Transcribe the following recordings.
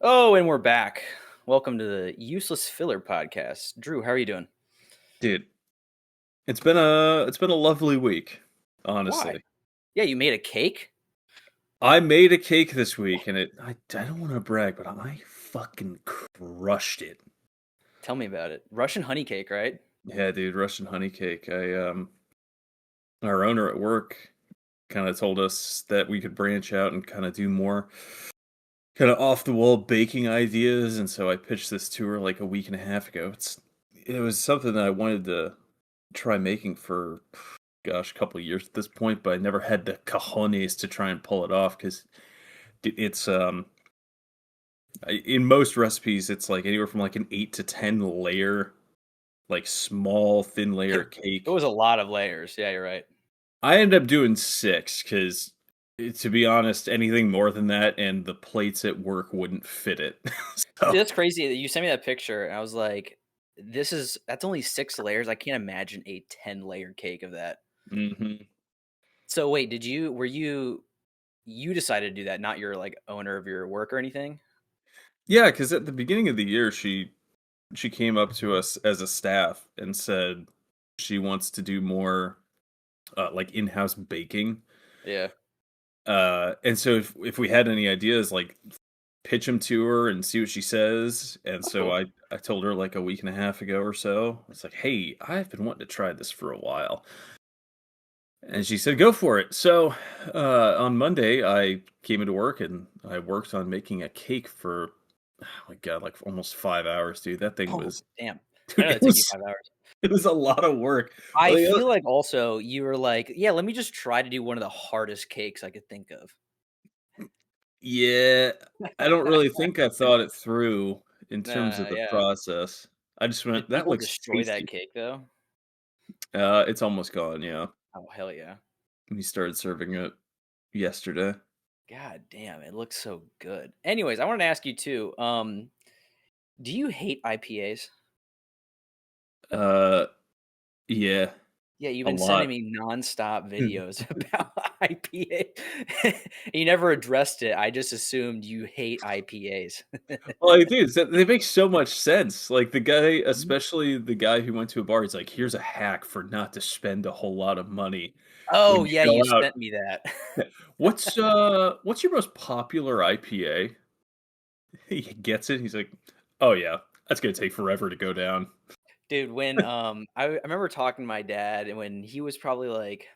Oh, and we're back. Welcome to the Useless Filler podcast. Drew, how are you doing? Dude, it's been a lovely week, Why? honestly. Yeah, you made a cake? I made a cake this week and I don't want to brag, but I fucking crushed it. Tell me about it. Russian honey cake, right? Yeah, dude, Russian honey cake. Our owner at work kind of told us that we could branch out and kind of do more kind of off the wall baking ideas, and so I pitched this to her like a week and a half ago. It was something that I wanted to try making for gosh, a couple of years at this point, but I never had the cojones to try and pull it off because it's in most recipes it's like anywhere from like an 8 to 10 layer, like small thin layer It cake. was a lot of layers. Yeah, you're right. I ended up doing 6 because, to be honest, anything more than that and the plates at work wouldn't fit it. So Dude, that's crazy that you sent me that picture, and I was like, that's only 6 layers. I can't imagine a 10-layer cake of that. mhm. So wait, you decided to do that, not your like owner of your work or anything? Yeah, because at the beginning of the year she came up to us as a staff and said she wants to do more like in-house baking. Yeah. And so if we had any ideas, like pitch them to her and see what she says. And That's so cool. I told her like a week and a half ago or so. It's like, hey, I've been wanting to try this for a while. And she said, go for it. So on Monday, I came into work and I worked on making a cake for, oh my God, like almost 5 hours, dude. That thing Oh, was, damn. I dude, know it took you 5 hours. it was a lot of work. I Like, feel like also you were like, "Yeah, let me just try to do one of the hardest cakes I could think of." yeah, I don't really think I thought it through in terms of Nah, the yeah. process. I just went, Did that people looks destroy that tasty. cake though? It's almost gone, yeah. Oh, hell yeah. We started serving it yesterday. God damn, it looks so good. Anyways, I wanted to ask you too, do you hate IPAs? Uh, yeah, Yeah, you've a been sending lot. me nonstop videos about IPA. You never addressed it. I just assumed you hate IPAs. Well, I do. They make so much sense. Like the guy, Mhm. especially the guy who went to a bar, he's like, "Here's a hack for not to spend a whole lot of money Oh, when you yeah, go you out." sent me that. What's your most popular IPA? He gets it. He's like, "Oh yeah, that's gonna take forever to go down." Dude, when, I remember talking to my dad and when he was probably like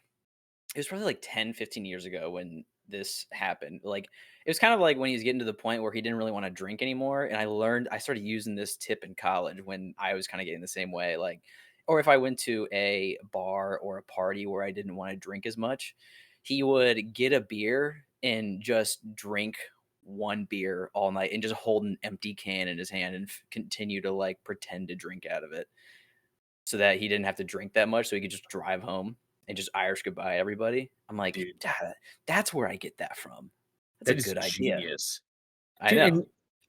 it was probably like 10, 15 years ago when this happened. Like, it was kind of like when he's getting to the point where he didn't really wanna drink anymore, and I started using this tip in college when I was kinda getting the same way, like or if I went to a bar or a party where I didn't wanna drink as much, he would get a beer and just drink 1 beer all night and just hold an empty can in his hand and continue to, like, pretend to drink out of it so that he didn't have to drink that much, so he could just drive home and just Irish goodbye everybody. I'm like, Dude, "Dad, that's where I get that from. That's a that is good idea." genius. I Dude, know.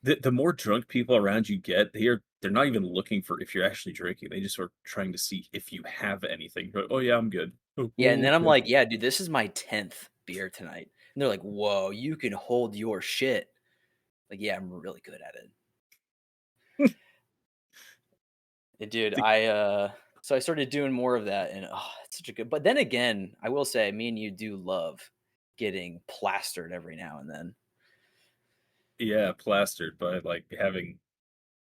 and the more drunk people around you get, they're not even looking for if you're actually drinking. They just are trying to see if you have anything. But, oh yeah, I'm good. Oh, Yeah, and then I'm okay. like, "Yeah, dude, this is my 10th beer tonight." And they're like, "Whoa, you can hold your shit." Like, "Yeah, I'm really good at it." Dude, The- so I started doing more of that and, oh, it's such a good but then again, I will say me and you do love getting plastered every now and then. yeah, plastered by like having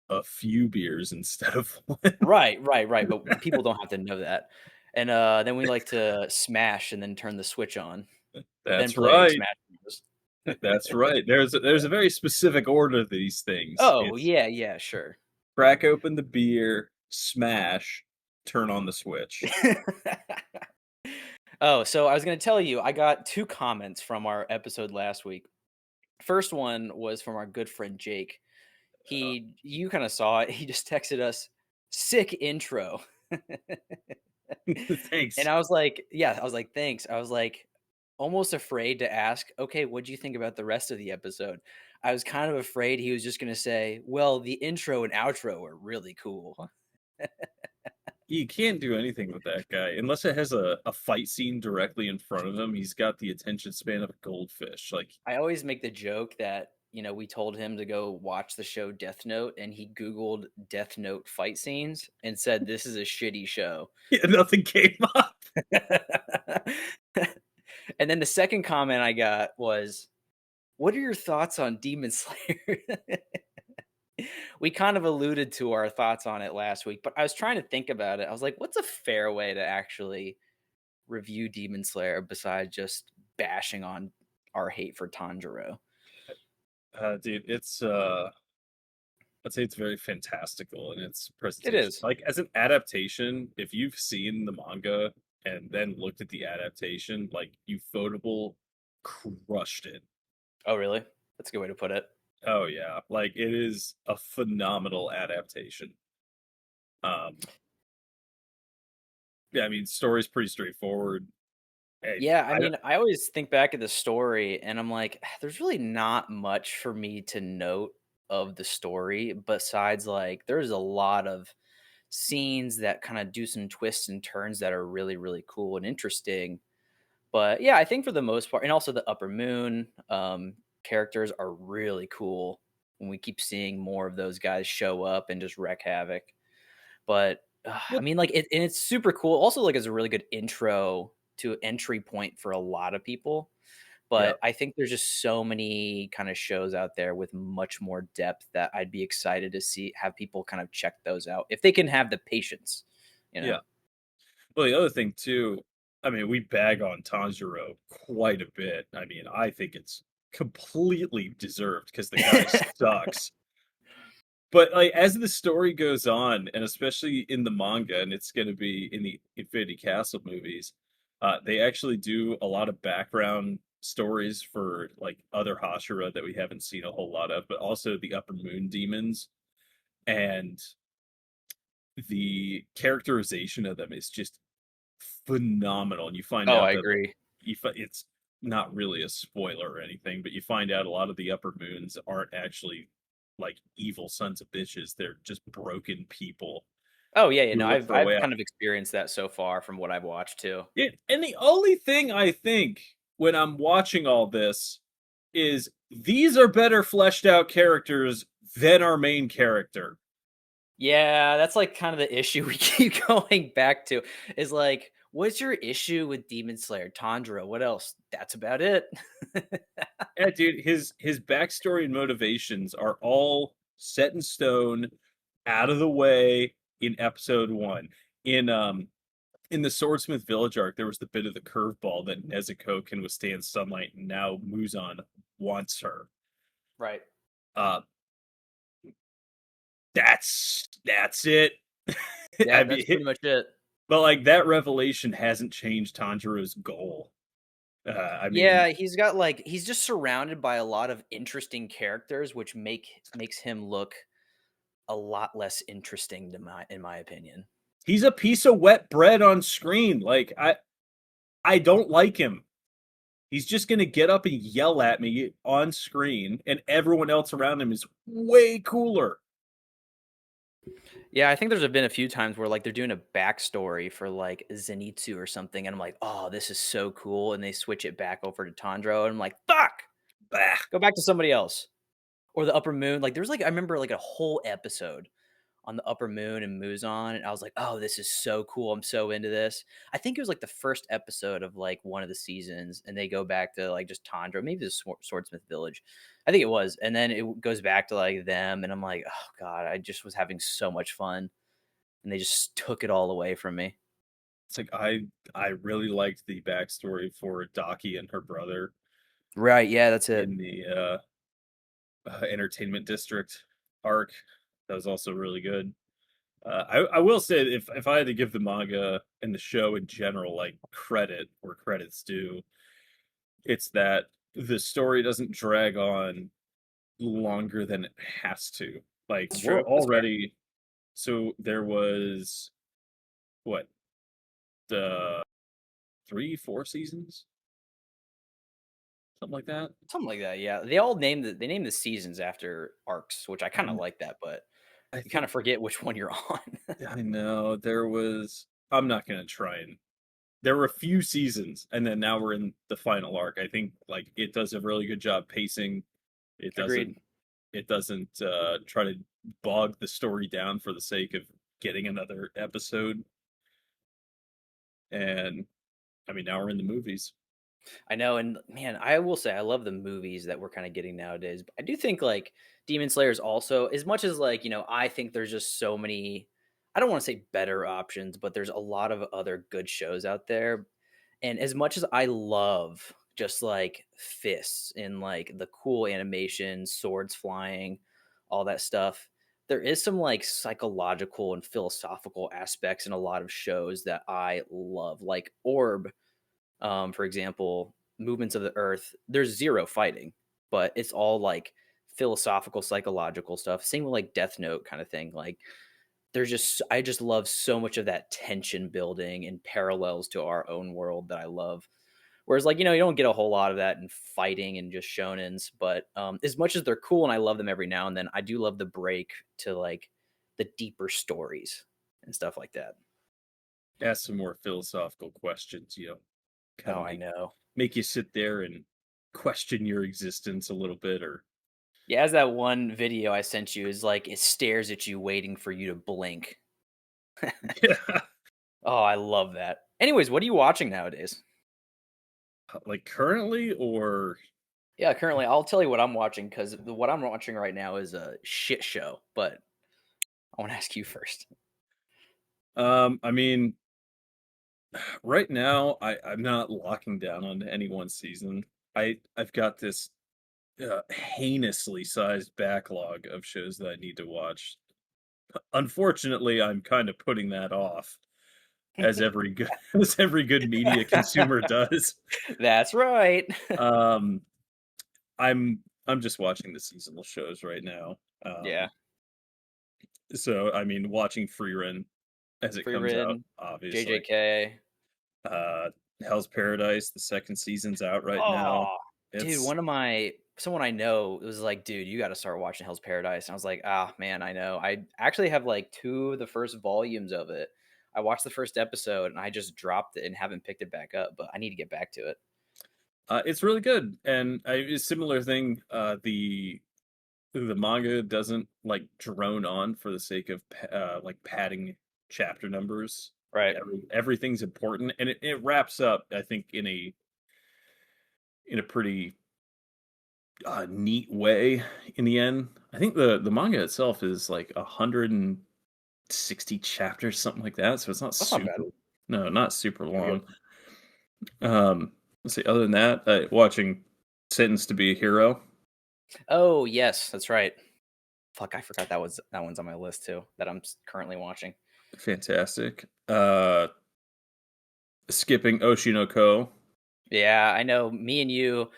a few beers instead of one. Right, right, right, but people don't have to know that. And, then we like to smash and then turn the switch on, then That's play right. Smash Bros. That's right. There's a very specific order to these things. Oh, It's yeah, yeah, sure. crack open the beer, smash, turn on the switch. Oh, so I was gonna tell you, I got 2 comments from our episode last week. First one was from our good friend Jake. Uh, You kinda saw it, he just texted us, "Sick intro." And thanks. I was like yeah, I was like, "Thanks." I was like, almost afraid to ask, "Okay, what'd you think about the rest of the episode?" I was kind of afraid he was just gonna say, "Well, the intro and outro are really cool." You can't do anything with that guy unless it has a fight scene directly in front of him. He's got the attention span of a goldfish. Like, I always make the joke that we told him to go watch the show Death Note, and he Googled Death Note fight scenes and said, "This is a shitty show." Yeah, nothing came up. And then the second comment I got was, "What are your thoughts on Demon Slayer?" We kind of alluded to our thoughts on it last week, but I was trying to think about it. I was like, what's a fair way to actually review Demon Slayer besides just bashing on our hate for Tanjiro? Dude, I'd say it's very fantastical in its It presentation. is. Like as an adaptation, if you've seen the manga and then looked at the adaptation, like Ufotable crushed it. Oh, really? That's a good way to put it. Oh yeah, like it is a phenomenal adaptation. Um, yeah, I mean, story's pretty straightforward. Hey, Yeah, I I don't, mean, I always think back at the story and I'm like, there's really not much for me to note of the story besides like there's a lot of scenes that kind of do some twists and turns that are really, really cool and interesting. But yeah, I think for the most part, and also the Upper Moon characters are really cool when we keep seeing more of those guys show up and just wreak havoc. But I well, mean, like and it's super cool. Also, like, it's a really good intro to entry point for a lot of people. yeah, But I think there's just so many kind of shows out there with much more depth that I'd be excited to see have people kind of check those out if they can have the patience, you know. yeah. Well, the other thing too, I mean, we bag on Tanjiro quite a bit. I mean, I think it's completely deserved because the guy sucks. But like as the story goes on, and especially in the manga, and it's going to be in the Infinity Castle movies, they actually do a lot of background stories for like other Hashira that we haven't seen a whole lot of, but also the Upper Moon demons, and the characterization of them is just phenomenal. And you find Oh, out I that agree. it's not really a spoiler or anything, but you find out a lot of the upper moons aren't actually like evil sons of bitches. They're just broken people Oh, yeah, who look I've for a I've way out. kind of experienced that so far from what I've watched too. Yeah, and the only thing I think when I'm watching all this is these are better fleshed out characters than our main character. Yeah, that's, like, kind of the issue we keep going back to, is, like, what's your issue with Demon Slayer? Tanjiro, what else? That's about it. Yeah, dude, his backstory and motivations are all set in stone, out of the way in episode one. In in the Swordsmith Village arc, there was the bit of the curveball that Nezuko can withstand sunlight, and now Muzan wants her. Right. Uh, that's it. I Yeah, that's mean, pretty much it. but like that revelation hasn't changed Tanjiro's goal. I mean, Yeah, he's got, like he's just surrounded by a lot of interesting characters, which makes him look a lot less interesting to my in my opinion. he's a piece of wet bread on screen. Like I don't like him. He's just going to get up and yell at me on screen, and everyone else around him is way cooler. Yeah, I think there's been a few times where, like, they're doing a backstory for, like, Zenitsu or something, and I'm like, "Oh, this is so cool," and they switch it back over to Tanjiro, and I'm like, "Fuck! Bah. Go back to somebody else." Or the Upper Moon, like, there was, like I remember, like, a whole episode on the Upper Moon and Muzan, and I was like, "Oh, this is so cool, I'm so into this." I think it was, like, the first episode of, like, one of the seasons, and they go back to, like, just Tanjiro, maybe the Swordsmith Village. I think it was, and then it goes back to, like, them, and I'm like, "Oh god," I just was having so much fun, and they just took it all away from me. It's like I really liked the backstory for Daki and her brother Right, yeah, that's it. in the entertainment district arc. That was also really good. I will say if I had to give the manga and the show in general like credit where credit's due, it's that the story doesn't drag on longer than it has to. Like That's we're true, that's fair. already so there was what the 3, 4 seasons, something like that. Something like that, yeah. They name the seasons after arcs, which I kinda And like that, but I you kinda think forget which one you're on. I know there was. I'm not gonna try and. There were a few seasons, and then now we're in the final arc. I think like it does a really good job pacing It Agreed. doesn't try to bog the story down for the sake of getting another episode. And I mean, now we're in the movies. I know, and man, I will say I love the movies that we're kind of getting nowadays. But I do think like Demon Slayer is also as much as like I think there's just so many. I don't want to say better options, but there's a lot of other good shows out there. And as much as I love just like fists and like the cool animation, swords flying, all that stuff, there is some like psychological and philosophical aspects in a lot of shows that I love, like Orb, for example, movements of the earth, there's zero fighting, but it's all like philosophical, psychological stuff. Same with like Death Note kind of thing. Like there's just I just love so much of that tension building and parallels to our own world that I love. Whereas like, you don't get a whole lot of that in fighting and just shonens, but as much as they're cool and I love them every now and then, I do love the break to like the deeper stories and stuff like that. Ask some more philosophical questions, kind Oh, of I know. make you sit there and question your existence a little bit, or Yeah, as that one video I sent you is like it stares at you waiting for you to blink. yeah, Oh, I love that. Anyways, what are you watching nowadays? like currently or Yeah, currently I'll tell you what I'm watching because what I'm watching right now is a shit show, but I want to ask you first. I mean, right now I'm not locking down on any one season. I've got this heinously sized backlog of shows that I need to watch. Unfortunately, I'm kind of putting that off, as every good as every good media consumer does. That's right. Um, I'm just watching the seasonal shows right now. Yeah, So I mean, watching Free as it Free comes out, Rin, obviously. JJK. Uh, Hell's Paradise, the second season's out right now. Oh, dude, It's someone I know was like, dude, you got to start watching Hell's Paradise. And I was like, ah, man, I know. I actually have like two of the first volumes of it. I watched the first episode and I just dropped it and haven't picked it back up, but I need to get back to it. it's really good, and a similar thing. The manga doesn't like drone on for the sake of like padding chapter numbers. Like Right. everything's important, and it wraps up, I think, in a pretty neat way in the end. I think the manga itself is like 160 chapters, something like that. So it's not That's not bad. super, no, not super Pretty long. good. Let's see. Other than that, watching Sentenced to Be a Hero, Oh, yes, that's right. Fuck, I forgot that one's on my list too that I'm currently watching. fantastic. Skipping Oshinoko. Yeah, I know me and you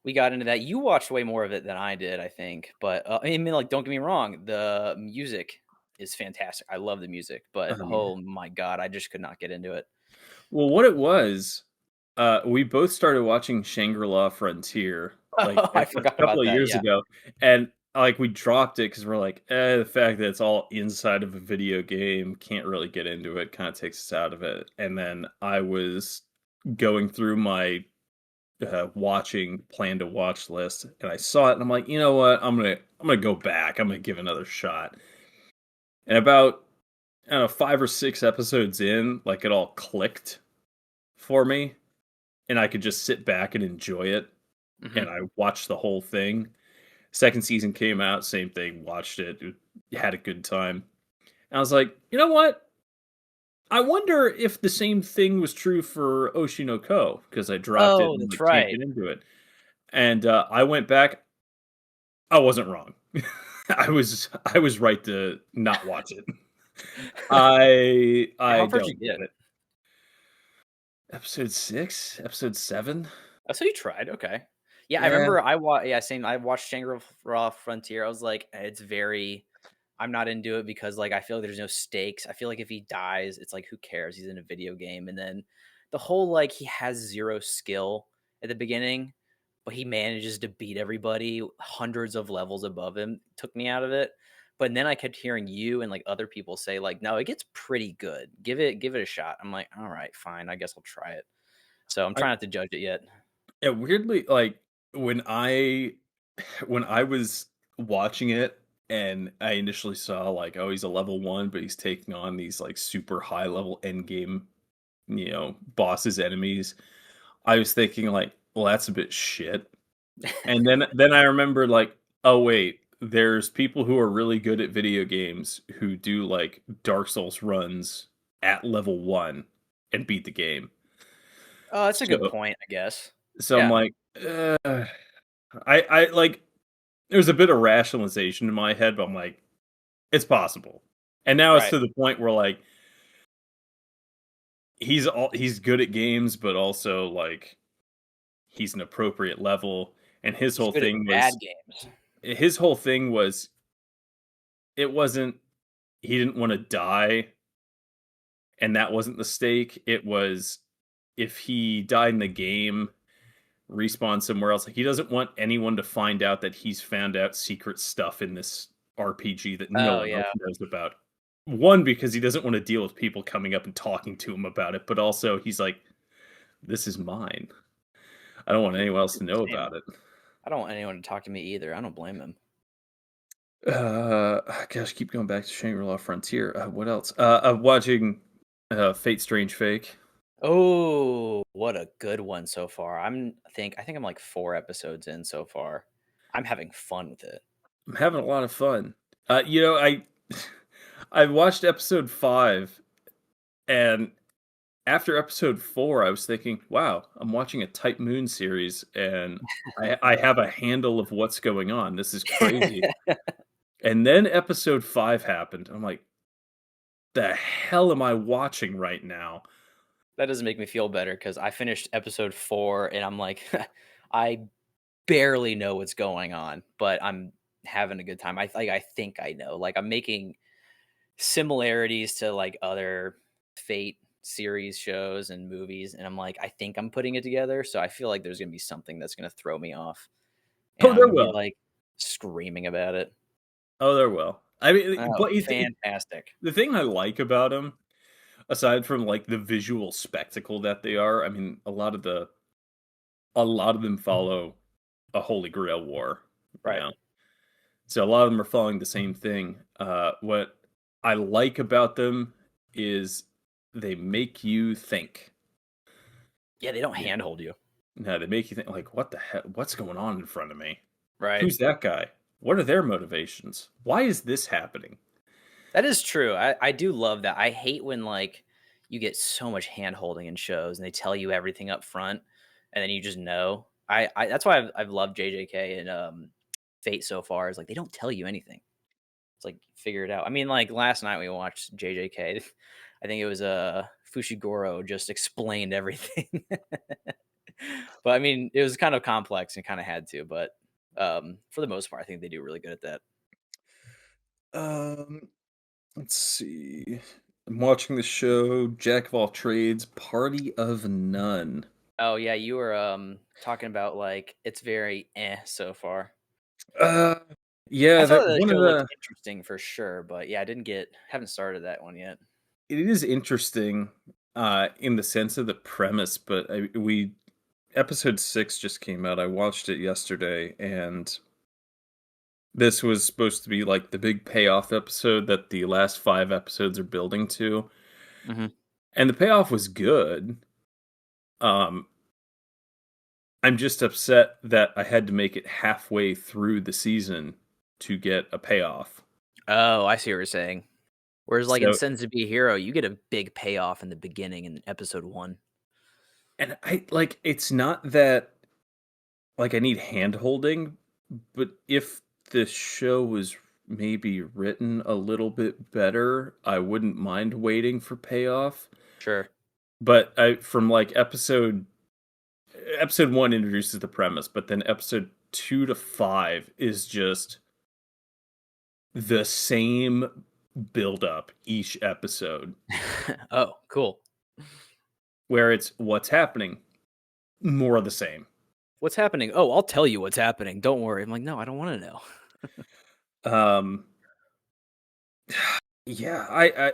we got into that. You watched way more of it than I did, I think. But I mean, like, don't get me wrong, the music is fantastic. I love the music, but Um, oh my god, I just could not get into it. well, what it was, we both started watching Shangri-La Frontier like Oh, I a forgot couple about of that. years Yeah. ago, and like we dropped it because we're like, the fact that it's all inside of a video game, can't really get into it, kind of takes us out of it. And then I was going through my watching plan to watch list, and I saw it, and I'm like, you know what, I'm gonna go back, I'm gonna give it another shot. And about, I don't know, 5 or 6 episodes in, like it all clicked for me, and I could just sit back and enjoy it. And Hmm. I watched the whole thing. Second season came out, same thing. Watched it, had a good time. And I was like, you know what? I wonder if the same thing was true for Oshinoko, because I dropped it Oh, and that's like can't right. get into it. And I went back. I wasn't wrong. I was right to not watch it. I How far did you don't get get? it. Episode 6, episode 7. Oh, so you tried. Okay. Yeah, I Yeah, remember yeah, same. I watched Shangri-La Frontier. I was like, it's very I'm not into it because like I feel like there's no stakes. I feel like if he dies, it's like who cares? He's in a video game. And then the whole like he has zero skill at the beginning, but he manages to beat everybody hundreds of levels above him took me out of it. But then I kept hearing you and like other people say like, no, it gets pretty good. Give it a shot. I'm like, all right, fine. I guess I'll try it. So I'm I trying not to judge it yet. yeah, weirdly, like when I when I was watching it and I initially saw like, oh, he's a level 1, but he's taking on these like super high level end game, bosses, enemies. I was thinking like, well, that's a bit shit. And then I remembered like, oh wait, there's people who are really good at video games who do like Dark Souls runs at level 1 and beat the game. Oh, that's a good So point, I guess. so I'm Yeah, like, I like there's a bit of rationalization in my head, but I'm like, it's possible. And now it's right. to the point where like he's good at games, but also like he's an appropriate level. And He's good at bad games. his whole thing was it wasn't he didn't want to die, and that wasn't the stake. It was if he died in the game, respawn somewhere else. Like he doesn't want anyone to find out that he's found out secret stuff in this RPG that no Oh, one else yeah. knows about. One, because he doesn't want to deal with people coming up and talking to him about it, but also he's like, this is mine. I don't want anyone else to know Same. about it. I don't want anyone to talk to me either. I don't blame him. Gosh, keep going back to Shangri-La Frontier. What else? I'm watching Fate Strange Fake. Oh, what a good one so far. I think I'm like 4 episodes in so far. I'm having fun with it. I'm having a lot of fun. I I watched episode 5, and after episode 4, I was thinking, wow, I'm watching a Type Moon series, and I have a handle of what's going on. This is crazy. And then episode 5 happened. I'm like, the hell am I watching right now? That doesn't make me feel better because I finished episode 4 and I'm like, I barely know what's going on, but I'm having a good time. I think I know. Like I'm making similarities to like other Fate series shows and movies, and I'm like, I think I'm putting it together. So I feel like there's gonna be something that's gonna throw me off, and Oh, I'm there gonna be will. like screaming about it. Oh, there will. I mean, Oh, but fantastic! the thing I like about them, aside from like the visual spectacle that they are, I mean, a lot of them follow a Holy Grail war, you Right? know. So a lot of them are following the same thing. What I like about them is they make you think. Yeah, they don't Yeah. handhold you. No, they make you think like, what the heck? What's going on in front of me? Right? Who's that guy? What are their motivations? Why is this happening? That is true. I do love that. I hate when like you get so much hand holding in shows and they tell you everything up front and then you just know. I that's why I've loved JJK and Fate so far is like they don't tell you anything. It's like figure it out. I mean, like last night we watched JJK. I think it was Fushiguro just explained everything. But I mean, it was kind of complex and kind of had to, but for the most part, I think they do really good at that. Um, let's see. I'm watching the show Jack of All Trades, Party of None. Oh yeah, you were talking about like it's very so far. Uh, I yeah, thought that the one of show looked the interesting for sure, but yeah, I didn't get haven't started that one yet. it is interesting in the sense of the premise, but we episode 6 just came out. I watched it yesterday, and this was supposed to be like the big payoff episode that the last 5 episodes are building to, Hmm. and the payoff was good. Um, I'm just upset that I had to make it halfway through the season to get a payoff. Oh, I see what you're saying. Whereas like in So, Sins to Be a Hero, you get a big payoff in the beginning in episode 1. and I like it's not that like I need hand holding, but if the show was maybe written a little bit better, I wouldn't mind waiting for payoff. Sure. But I from like episode 1 introduces the premise, but then episode 2 to 5 is just the same build up each episode, Oh, cool. where it's what's happening, more of the same. What's happening? Oh, I'll tell you what's happening. Don't worry. I'm like, no, I don't want to know. Um, yeah,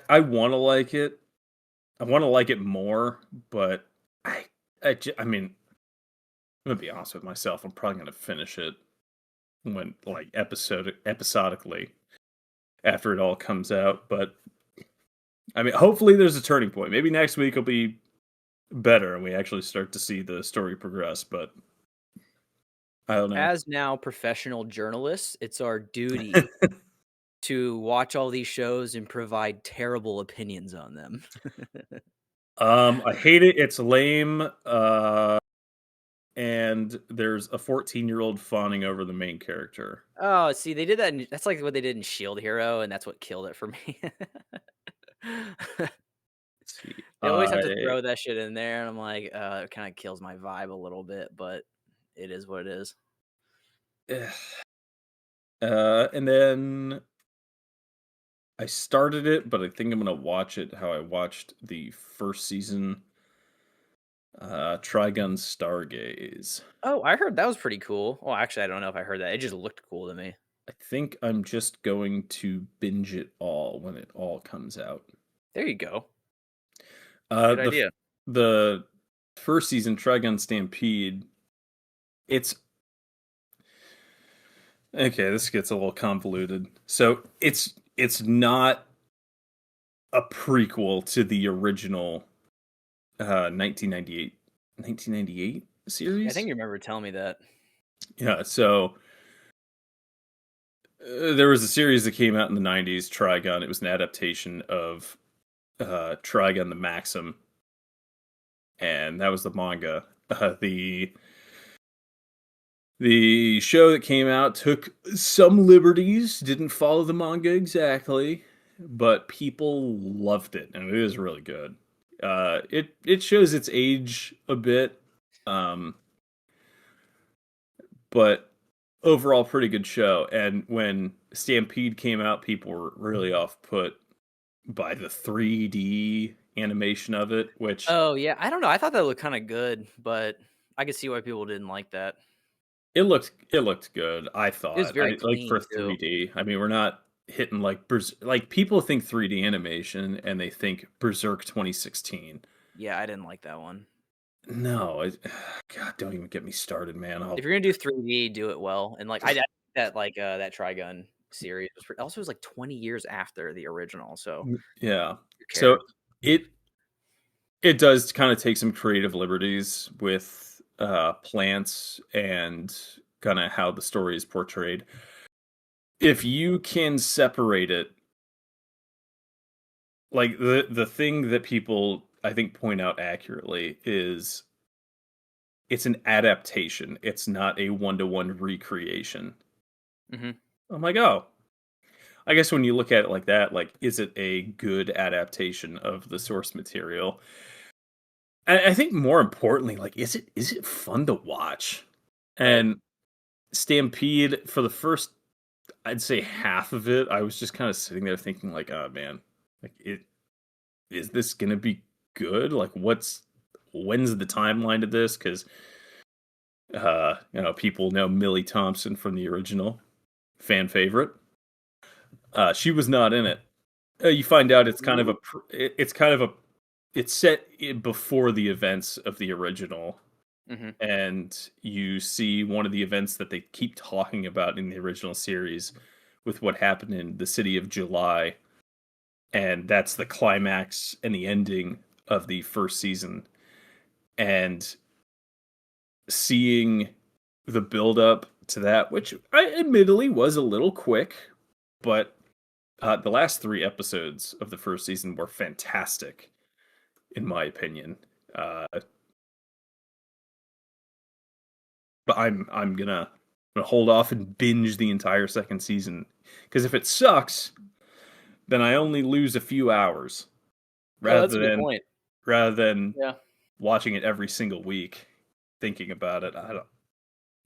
I want to like it. I want to like it more, but I I mean, I'm gonna be honest with myself. I'm probably gonna finish it when like episodically after it all comes out. But I mean, hopefully there's a turning point. Maybe next week will be better and we actually start to see the story progress. But I don't know. As now professional journalists, it's our duty to watch all these shows and provide terrible opinions on them. I hate it. It's lame. And there's a 14-year-old fawning over the main character. Oh, see, they did that that's like what they did in Shield Hero, and that's what killed it for me. Let's see. They always have to throw that shit in there, and I'm like, it kinda kills my vibe a little bit, but it is what it is. And then I started it, but I think I'm gonna watch it how I watched the first season. Trigun Stargaze. Oh, I heard that was pretty cool. Well, actually, I don't know if I heard that. It just looked cool to me. I think I'm just going to binge it all when it all comes out. There you go. Uh, Good the f- idea. the first season, Trigun Stampede. It's okay. This gets a little convoluted. So it's not a prequel to the original 1998 I think series. you remember telling me that. Yeah. So there was a series that came out in the 90s, Trigun. It was an adaptation of Trigun the Maxim, and that was the manga. The show that came out took some liberties, didn't follow the manga exactly, but people loved it, and it is really good. It shows its age a bit, um, but overall pretty good show. And when Stampede came out, people were really off put by the 3D animation of it, which Oh, yeah. I don't know. I thought that looked kinda good, but I could see why people didn't like that. it looked good. I It was thought very I like clean for too. 3D. I mean, we're not hitting like like people think 3D animation and they think Berserk 2016. Yeah, I didn't like that one. No, God, don't even get me started, man. If I'll you're gonna do 3D, do it well, and, like, I think that, like, that Trigun series was also was, like, 20 years after the original, so yeah. who So cares? it it does kind of take some creative liberties with plants and kind of how the story is portrayed. If you can separate it, like the thing that people I think point out accurately is it's an adaptation. It's not a one-to-one recreation. Mhm. I'm like, oh, I guess when you look at it like that, like, is it a good adaptation of the source material? I think more importantly, like, is it fun to watch? Right. And Stampede for the first, I'd say half of it, I was just kind of sitting there thinking, like, oh man, like it is this gonna be good? Like, when's the timeline to this? Because people know Millie Thompson from the original, fan favorite. She was not in it. You find out it's kind of a Ooh. it's kind of a it's set before the events of the original, Mhm. and you see one of the events that they keep talking about in the original series with what happened in the city of July, and that's the climax and the ending of the first season. And seeing the build up to that, which I admittedly was a little quick, but the last three episodes of the first season were fantastic, in my opinion. Uh, but I'm gonna hold off and binge the entire second season because if it sucks, then I only lose a few hours Oh, rather that's a good than point. rather than Yeah. watching it every single week, thinking about it. I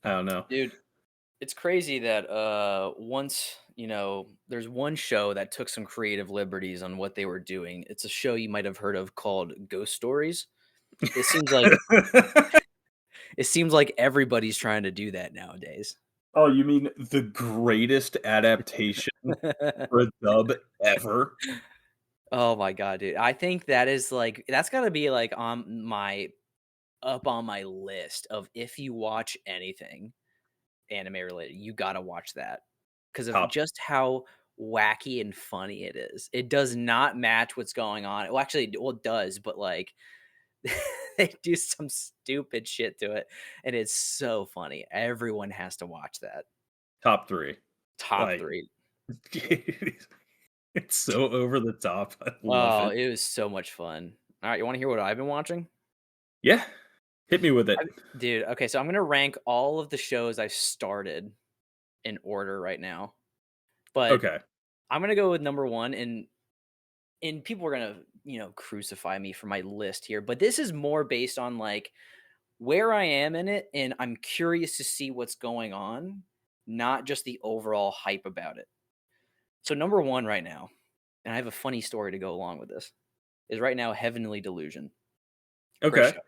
don't know. Dude, it's crazy that, once, there's one show that took some creative liberties on what they were doing. It's a show you might have heard of called Ghost Stories. It seems like it seems like everybody's trying to do that nowadays. Oh, you mean the greatest adaptation for a dub ever? Oh my god, dude. I think that is, like that's gotta be, like, on my list of if you watch anything, anime related, you gotta watch that because of Top just how wacky and funny it is. It does not match what's going on. Well, actually, well, it does, but like they do some stupid shit to it, and it's so funny. Everyone has to watch that. top 3. Top Like, 3. it's so over the top. I love Oh, it. it was so much fun. Alright, you wanna hear what I've been watching? Yeah, hit me with it. I Dude, okay, so I'm gonna rank all of the shows I've started in order right now, but Okay. I'm gonna go with number 1, and people are gonna, crucify me for my list here, but this is more based on, like, where I am in it, and I'm curious to see what's going on, not just the overall hype about it. So number 1 right now, and I have a funny story to go along with this, is right now Heavenly Delusion. Great Okay. show.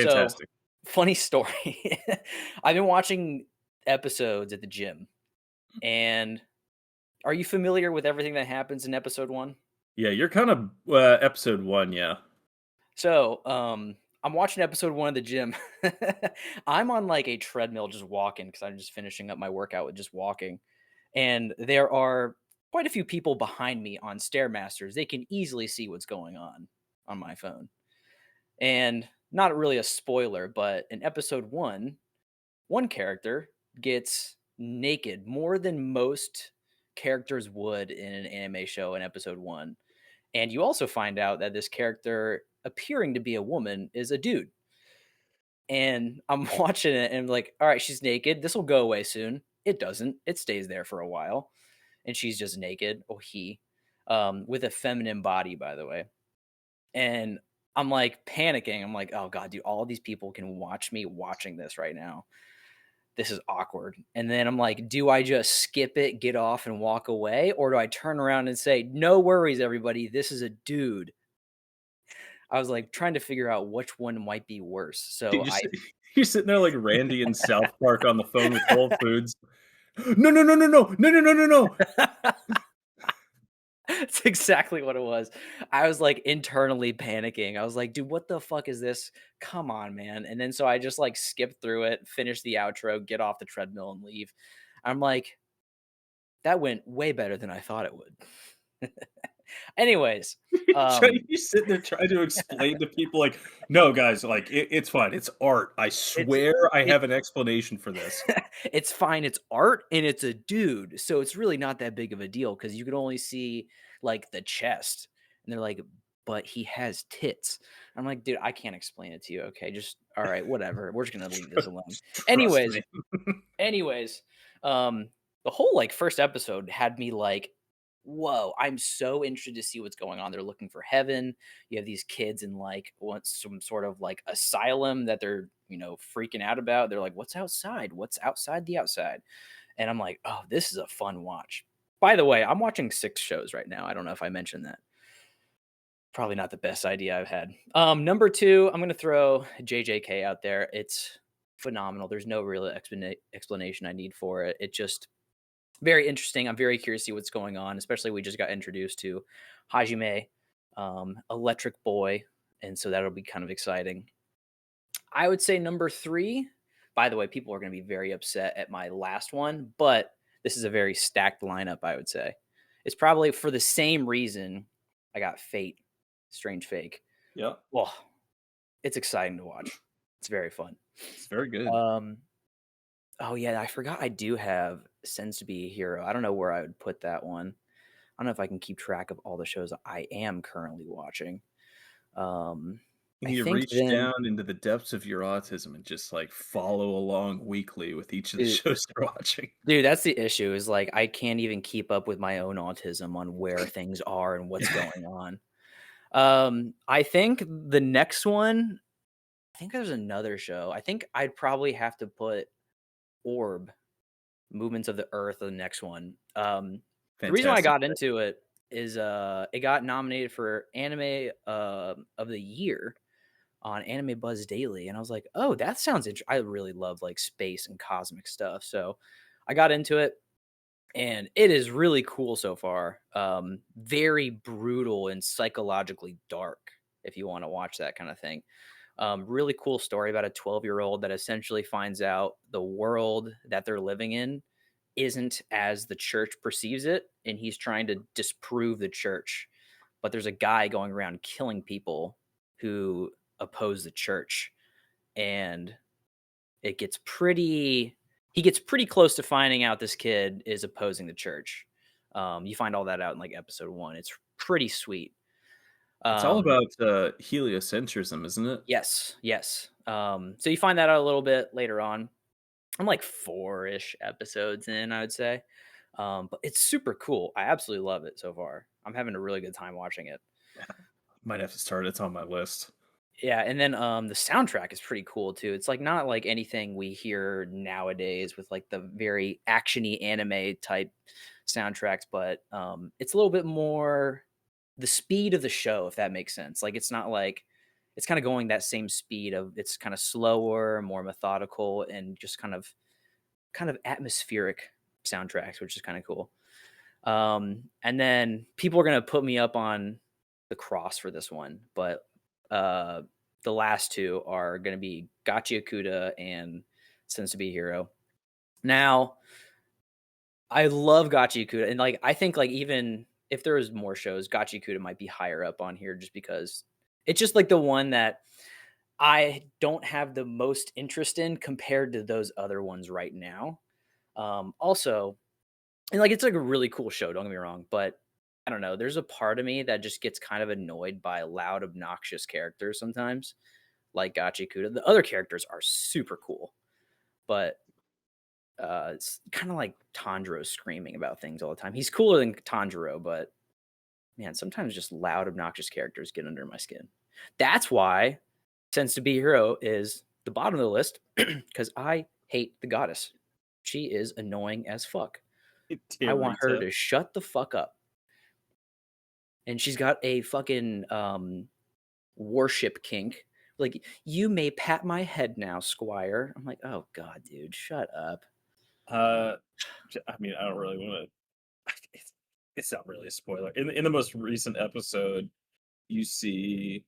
So, Fantastic. funny story. I've been watching episodes at the gym, and are you familiar with everything that happens in episode 1? Yeah, you're kind of episode 1, yeah. So, I'm watching episode 1 of the gym. I'm on, like, a treadmill just walking because 'cause I'm just finishing up my workout with just walking, and there are quite a few people behind me on Stairmasters. They can easily see what's going on my phone, and not really a spoiler, but in episode 1, one character gets naked more than most characters would in an anime show in episode 1, and you also find out that this character appearing to be a woman is a dude. And I'm watching it and I'm like, all right, she's naked. This will go away soon. It doesn't. It stays there for a while. And she's just naked, or he, with a feminine body, by the way. And I'm like panicking. I'm like, oh God, dude, all these people can watch me watching this right now. This is awkward. And then I'm like, do I just skip it, get off, and walk away? Or do I turn around and say, no worries, everybody. This is a dude. I was like trying to figure out which one might be worse. So Dude, you're sitting there like Randy in South Park on the phone with Whole Foods. No, no, no, no, no, no, no, no, no, no. That's exactly what it was. I was like internally panicking. I was like, dude, what the fuck is this? Come on, man. And then so I just like skipped through it, finish the outro, get off the treadmill and leave. I'm like, that went way better than I thought it would. Anyways, um, You're sitting there trying to explain to people, like, no, guys, like, it's fine. It's art. I it's swear I it have an explanation for this. it's fine. It's art and it's a dude. So it's really not that big of a deal because you can only see like the chest. And they're like, but he has tits. I'm like, dude, I can't explain it to you. Okay. Just all right, whatever. We're just gonna leave this alone. Trust Anyways, me. anyways, um, the whole like first episode had me like, whoa, I'm so interested to see what's going on. They're looking for heaven. You have these kids in like what some sort of like asylum that they're, freaking out about. They're like, what's outside? What's outside the outside? And I'm like, oh, this is a fun watch. By the way, I'm watching 6 shows right now. I don't know if I mentioned that. Probably not the best idea I've had. Number 2, I'm gonna throw JJK out there. It's phenomenal. There's no real explanation I need for it. It just very interesting. I'm very curious to see what's going on, especially we just got introduced to Hajime, Electric Boy, and so that'll be kind of exciting. I would say number 3. By the way, people are going to be very upset at my last one, but this is a very stacked lineup, I would say. It's probably for the same reason I got Fate, Strange Fake. Yeah, Well, it's exciting to watch. It's very fun. it's very good. Um, oh yeah, I forgot I do have Sends to Be a Hero. I don't know where I would put that one. I don't know if I can keep track of all the shows I am currently watching. Um, I You think reach then, down into the depths of your autism and just like follow along weekly with each of the dude, shows you're watching. dude, that's the issue. Is like I can't even keep up with my own autism on where things are and what's going on. I think the next one. I think there's another show. I think I'd probably have to put Orb, Movements of the Earth, the next one. The reason why I Fantastic. got into it is it got nominated for Anime of the Year on Anime Buzz Daily, and I was like, oh, that sounds interesting. I really love like space and cosmic stuff, so I got into it, and it is really cool so far. Very brutal and psychologically dark. If you want to watch that kind of thing, Really cool story about a 12-year-old that essentially finds out the world that they're living in isn't as the church perceives it, and he's trying to disprove the church. But there's a guy going around killing people who oppose the church, and it gets pretty he gets pretty close to finding out this kid is opposing the church. You find all that out in like episode 1. It's pretty sweet. It's all Um, about, heliocentrism, isn't it? yes, yes. So you find that out a little bit later on. I'm like 4-ish episodes in, I would say. But it's super cool. I absolutely love it so far. I'm having a really good time watching it. Might have to start, it's on my list. Yeah, and then the soundtrack is pretty cool too. It's like not like anything we hear nowadays with like the very actiony anime type soundtracks, but it's a little bit more the speed of the show, if that makes sense. Like it's not like it's kind of going that same speed of it's kind of slower, more methodical, and just kind of atmospheric soundtracks, which is kind of cool. And then people are gonna put me up on the cross for this one, but uh, the last two are gonna be Gachi Akuda and Sense to Be Hero. Now, I love Gachi Akuda, and like I think like even if there was more shows, Gachi Akuda might be higher up on here just because it's just like the one that I don't have the most interest in compared to those other ones right now. Also, and like it's like a really cool show, don't get me wrong, but I don't know, there's a part of me that just gets kind of annoyed by loud, obnoxious characters sometimes, like Gachi Kuda. The other characters are super cool, but it's kind of like Tanjiro screaming about things all the time. He's cooler than Tanjiro, but man, sometimes just loud, obnoxious characters get under my skin. That's why Sense to Be Hero is the bottom of the list because I hate the goddess. She is annoying as fuck. I want her Terita. to shut the fuck up. And she's got a fucking worship kink. Like, you may pat my head now, Squire. I'm like, oh god, dude, shut up. Uh, I mean, I don't really wanna it's it's not really a spoiler. In the most recent episode, you see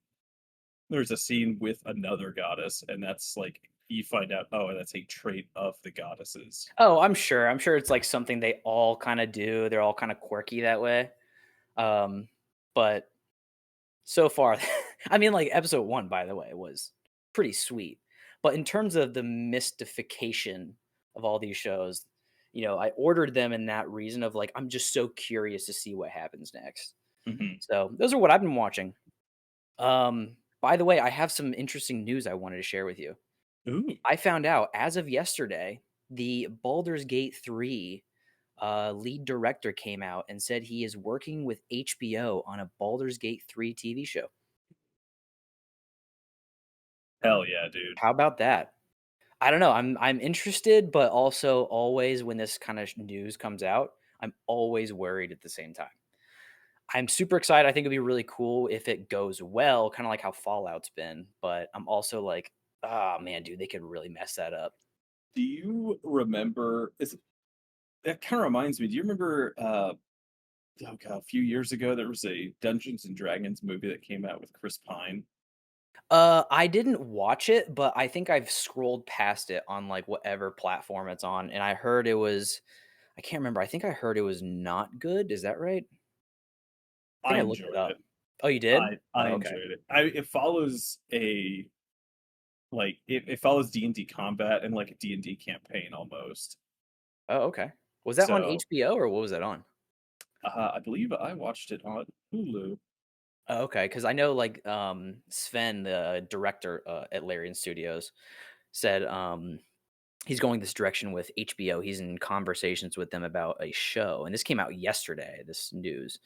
there's a scene with another goddess, and that's, like you find out, oh, that's a trait of the goddesses. Oh, I'm sure. I'm sure it's like something they all kind of do. They're all kind of quirky that way. Um, but so far, I mean, like episode 1, by the way, was pretty sweet. But in terms of the mystification of all these shows, I ordered them in that reason of like, I'm just so curious to see what happens next. Mhm. So those are what I've been watching. By the way, I have some interesting news I wanted to share with you. Ooh, I found out as of yesterday, the Baldur's Gate 3 lead director came out and said he is working with HBO on a Baldur's Gate 3 TV show. hell yeah, dude. How about that? I don't know. I'm interested, but also always when this kind of news comes out, I'm always worried at the same time. I'm super excited. I think it'd be really cool if it goes well, kind of like how Fallout's been. But I'm also like, oh man, dude, they could really mess that up. Do you remember is that kinda reminds me, do you remember, oh god, a few years ago, there was a Dungeons& and Dragons movie that came out with Chris Pine? I didn't watch it, but I think I've scrolled past it on like whatever platform it's on, and I heard it was. I can't remember. I think I heard it was not good. Is that right? I think I I looked it enjoyed up. it. Oh, you did? I Oh, okay. enjoyed it. I it follows a like, it follows D&D combat and, like, a D&D campaign almost. Oh, okay. Was that on So, HBO or what was that on? I believe I watched it on Hulu. Oh, okay, because I know like Sven, the director at Larian Studios, said he's going this direction with HBO. He's in conversations with them about a show, and this came out yesterday. This news.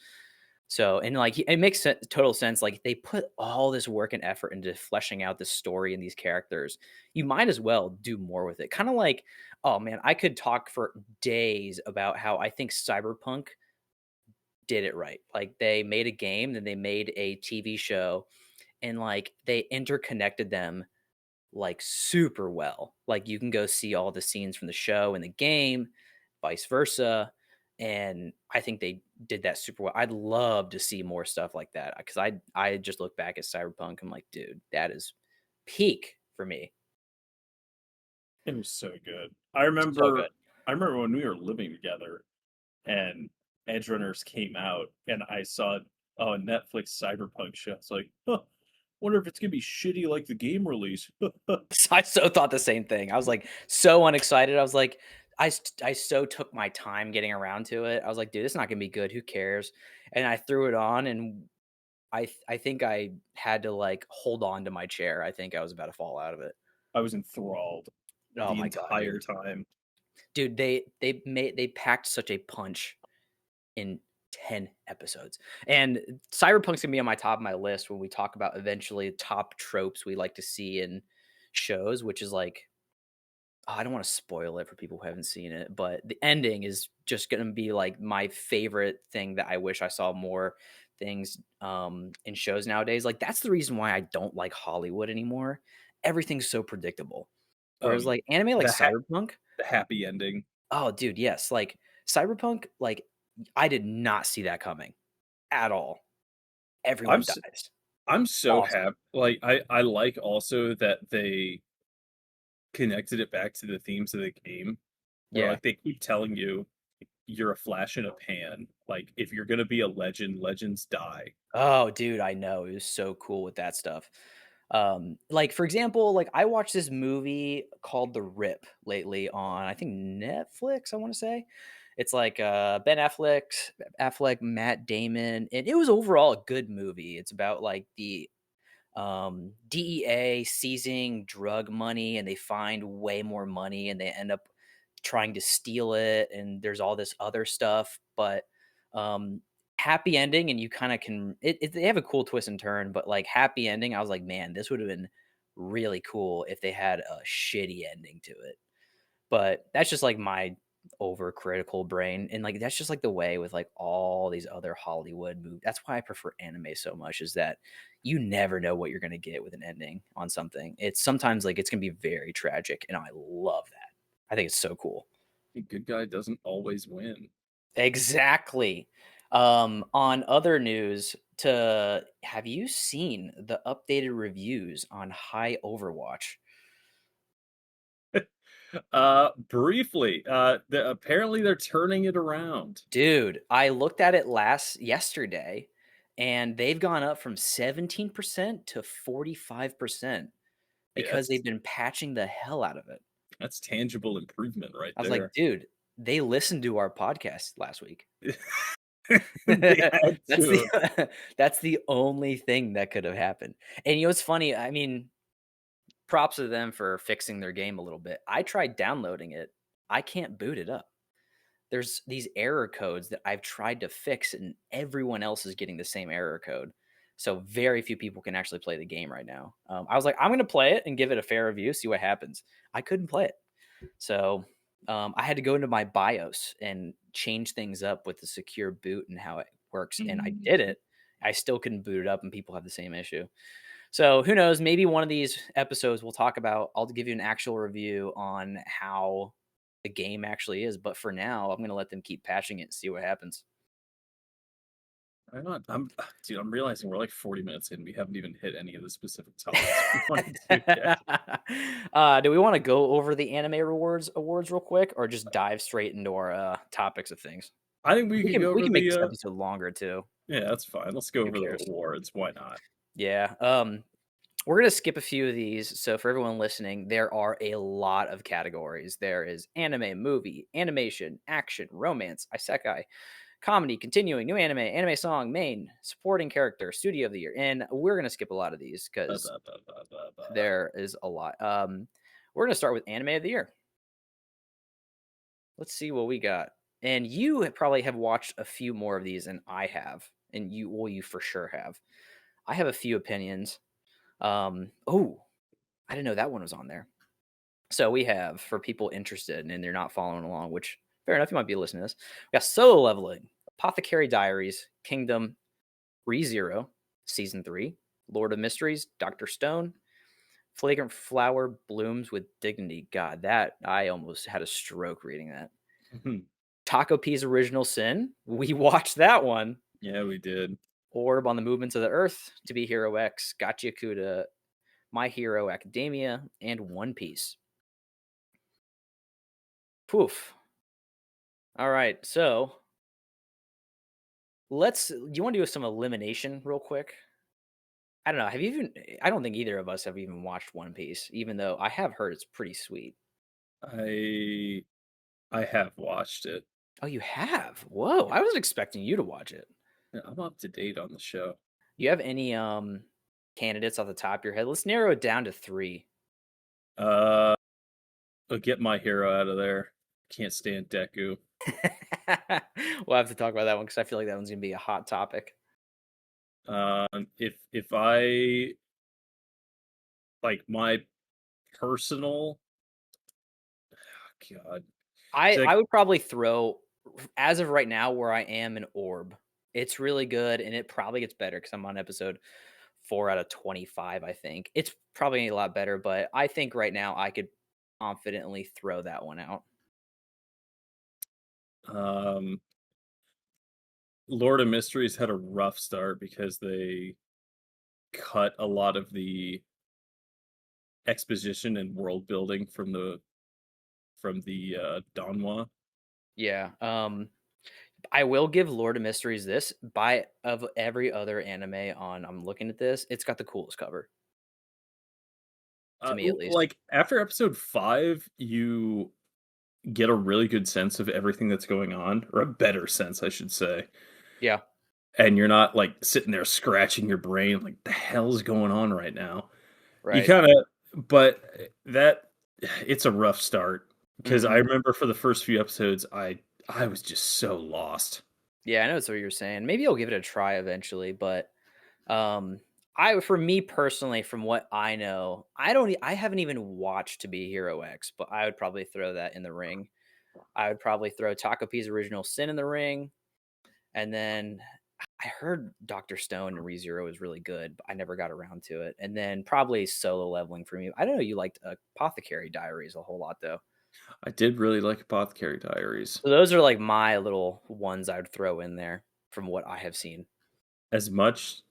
So, and like it makes total sense. Like they put all this work and effort into fleshing out this story and these characters. You might as well do more with it. Kind of like, oh man, I could talk for days about how I think Cyberpunk did it right. Like they made a game, then they made a TV show, and like they interconnected them like super well. Like you can go see all the scenes from the show in the game, vice versa. And I think they did that super well. I'd love to see more stuff like that because I just look back at Cyberpunk. I'm like, dude, that is peak for me. It was so good. I So good. remember I remember when we were living together and Edge Runners came out and I saw a Netflix Cyberpunk show. It's like, huh, wonder if it's gonna be shitty like the game release. I so thought the same thing. I was like so unexcited. I was like, I so took my time getting around to it. I was like, dude, it's not gonna be good. Who cares? And I threw it on, and I think I had to like hold on to my chair. I think I was about to fall out of it. I was enthralled Oh the my god, dude. entire time. Dude, they packed such a punch in 10 episodes. And Cyberpunk's gonna be on my top of my list when we talk about eventually top tropes we like to see in shows, which is like, oh, I don't want to spoil it for people who haven't seen it, but the ending is just gonna be like my favorite thing that I wish I saw more things in shows nowadays. Like that's the reason why I don't like Hollywood anymore. Everything's so predictable. Oh, Whereas like anime like the ha- Cyberpunk, the happy ending. oh dude, yes. Like Cyberpunk, like I did not see that coming at all. I'm Everyone s- dies. I'm so Awesome. happy. Like I like also that they connected it back to the themes of the game, where Yeah. like they keep telling you you're a flash in a pan. Like if you're gonna be a legend, legends die. Oh, dude, I know. It was so cool with that stuff. Like for example, like I watched this movie called The Rip lately on I think Netflix, I want to say. It's like Ben Affleck, Matt Damon, and it was overall a good movie. It's about like the DEA seizing drug money and they find way more money and they end up trying to steal it. And there's all this other stuff, but um, happy ending. And you kind of they have a cool twist and turn, but like happy ending, I was like, man, this would have been really cool if they had a shitty ending to it. But that's just like my overcritical brain, and like that's just like the way with like all these other Hollywood movies. That's why I prefer anime so much, is that you never know what you're gonna get with an ending on something. It's sometimes like it's gonna be very tragic, and I love that. I think it's so cool. A good guy doesn't always win. Exactly. On other news, to have you seen the updated reviews on High Overwatch? Briefly, apparently they're turning it around. Dude, I looked at it yesterday, and they've gone up from 17% to 45% Hey, because they've been patching the hell out of it. that's tangible improvement right I was like, there. dude, they listened to our podcast last week. They had That's to. the that's the only thing that could have happened. And you know what's funny? I mean, props to them for fixing their game a little bit. I tried downloading it. I can't boot it up. There's these error codes that I've tried to fix, and everyone else is getting the same error code. So very few people can actually play the game right now. I was like, I'm going to play it and give it a fair review, see what happens. I couldn't play it. So I had to go into my BIOS and change things up with the secure boot and how it works. And I did it. I still couldn't boot it up, and people have the same issue. So who knows? Maybe one of these episodes we'll talk about. I'll give you an actual review on how the game actually is. But for now, I'm going to let them keep patching it and see what happens. I'm not. I'm, dude. I'm realizing we're like 40 minutes in. We haven't even hit any of the specific topics we wanted to yet. Do we want to go over the anime rewards awards real quick, or just dive straight into our topics of things? I think we We could can go we over can make the. this episode longer too. Yeah, that's fine. Let's go Who over the cares? awards. Why not? Yeah. We're gonna skip a few of these. So for everyone listening, there are a lot of categories. There is anime, movie, animation, action, romance, isekai, comedy, continuing, new anime song, main, supporting character, studio of the year. And we're going to skip a lot of these Ba, because ba, ba, ba, ba, ba. there is a lot. We're going to start with anime of the year. Let's see what we got. And you probably have watched a few more of these than I have. And you for sure have. I have a few opinions. Oh, I didn't know that one was on there. So we have, for people interested and they're not following along, which fair enough, you might be listening to this. We got Solo Leveling, Apothecary Diaries, Kingdom, ReZero, Season 3, Lord of Mysteries, Dr. Stone, Flagrant Flower Blooms with Dignity. God, that I almost had a stroke reading that. Taco P's Original Sin. We watched that one. Yeah, we did. Orb on the Movements of the Earth, To Be Hero X, Gotcha Kuda, My Hero Academia, and One Piece. Poof. All right, so let's. You want to do some elimination real quick? I don't know. Have you even? I don't think either of us have even watched One Piece, even though I have heard it's pretty sweet. I I have watched it. Oh, you have? Whoa! I was expecting you to watch it. Yeah, I'm up to date on the show. You have any candidates off the top of your head? Let's narrow it down to three. Uh, get My Hero out of there. Can't stand Deku. We'll have to talk about that one because I feel like that one's gonna be a hot topic. If I like my personal, God, I so I like, would probably throw, as of right now where I am, an orb. It's really good and it probably gets better because I'm on episode 4 out of 25, I think. It's probably a lot better, but I think right now I could confidently throw that one out. um, Lord of Mysteries had a rough start because they cut a lot of the exposition and world building from the Donwa. Yeah. I will give Lord of Mysteries this. By of every other anime on I'm looking at this, it's got the coolest cover, to me at least. Like after episode 5, you get a really good sense of everything that's going on, or a better sense, I should say. Yeah, And you're not like sitting there scratching your brain like the hell's going on right now. You right. kind of, but that it's a rough start because I Mhm. remember for the first few episodes, I was just so lost. Yeah, I know that's what you're saying. Maybe I'll give it a try eventually, but um I for me personally, from what I know, I haven't even watched To Be Hero X, but I would probably throw that in the ring. I would probably throw Takapi's Original Sin in the ring, and then I heard Dr. Stone and ReZero is really good, but I never got around to it. And then probably Solo Leveling for me. I don't know, you liked Apothecary Diaries a whole lot though. I did really like Apothecary Diaries. So those are like my little ones I would throw in there from what I have seen. As much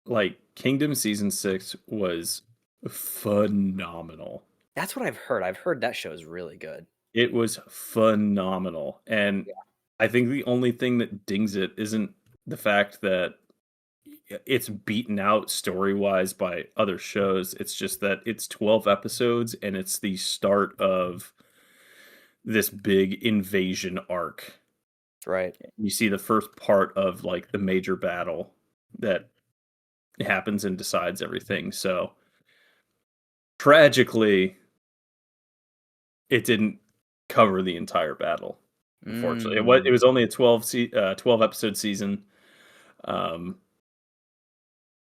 like Kingdom season 6 was phenomenal. That's what I've heard. I've heard that show is really good. It was phenomenal, and Yeah. I think the only thing that dings it isn't the fact that it's beaten out story-wise by other shows, it's just that it's 12 episodes, and it's the start of this big invasion arc. Right. You see the first part of, like, the major battle that happens and decides everything, so, tragically, it didn't cover the entire battle, unfortunately. It Mm. was only a 12 episode season, um,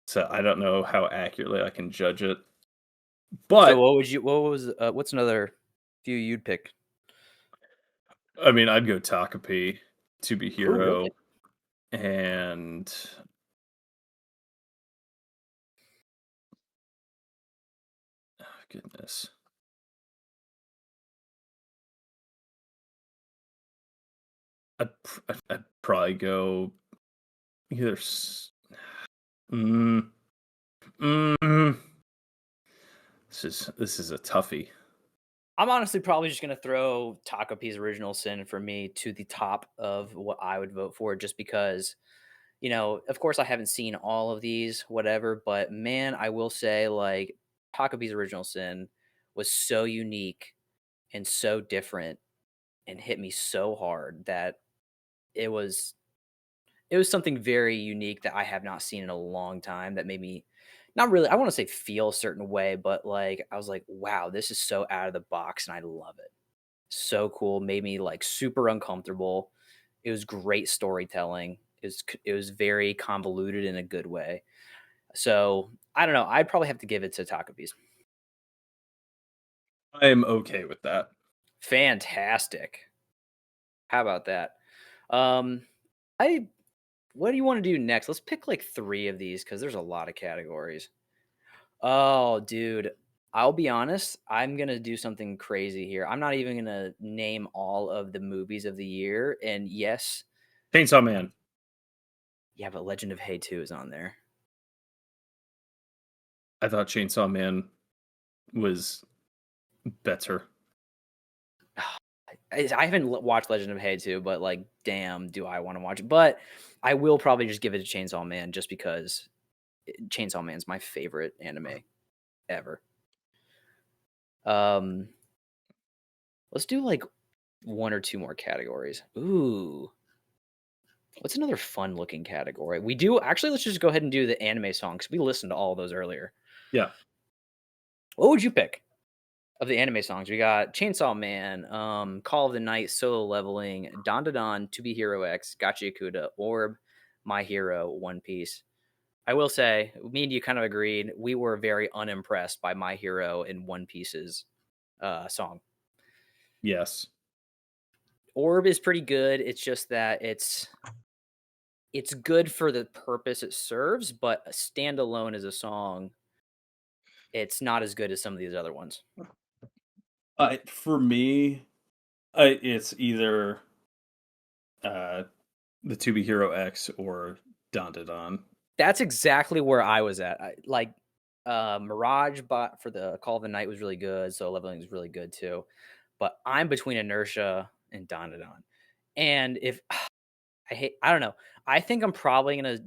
so I don't know how accurately I can judge it. So But, what's another few you'd pick? I mean, I'd go Takapi, To Be Oh, Hero, really? and oh, goodness. I'd probably go either mm, mm, this is a toughie. I'm honestly probably just gonna throw Takapi's Original Sin for me to the top of what I would vote for, just because, of course, I haven't seen all of these, whatever, but man, I will say, like, Takapi's Original Sin was so unique and so different and hit me so hard that it was it was something very unique that I have not seen in a long time that made me not really, I want to say feel a certain way, but like I was like, wow, this is so out of the box and I love it. So cool, made me like super uncomfortable. It was great storytelling. It was very convoluted in a good way. So I don't know. I'd probably have to give it to Takabe's. I am okay with that. Fantastic. How about that? Um, I what do you want to do next? Let's pick like three of these because there's a lot of categories. Oh, dude. I'll be honest, I'm gonna do something crazy here. I'm not even gonna name all of the movies of the year. And yes, Chainsaw Man. yeah, but Legend of Hay 2 is on there. I thought Chainsaw Man. was better. I haven't watched Legend of Hay 2, but like, damn, do I want to watch it? But I will probably just give it to Chainsaw Man just because Chainsaw Man's my favorite anime ever. Um, let's do like one or two more categories. Ooh, what's another fun looking category? We do actually. Let's just go ahead and do the anime songs. We listened to all those earlier. Yeah. What would you pick of the anime songs? We got Chainsaw Man, Call of the Night, Solo Leveling, Don Da Don, To Be Hero X, Gacha Yakuta, Orb, My Hero, One Piece. I will say, me and you kind of agreed. We were very unimpressed by My Hero and One Piece's song. Yes. Orb is pretty good. It's just that it's good for the purpose it serves, but standalone as a song, it's not as good as some of these other ones. For me, it's either uh, the To Be Hero X or Don Da Don. That's exactly where I was at. Mirage bot for the Call of the Night was really good. So Leveling is really good too. But I'm between Inertia and Don Da Don. And if I don't know. I think I'm probably gonna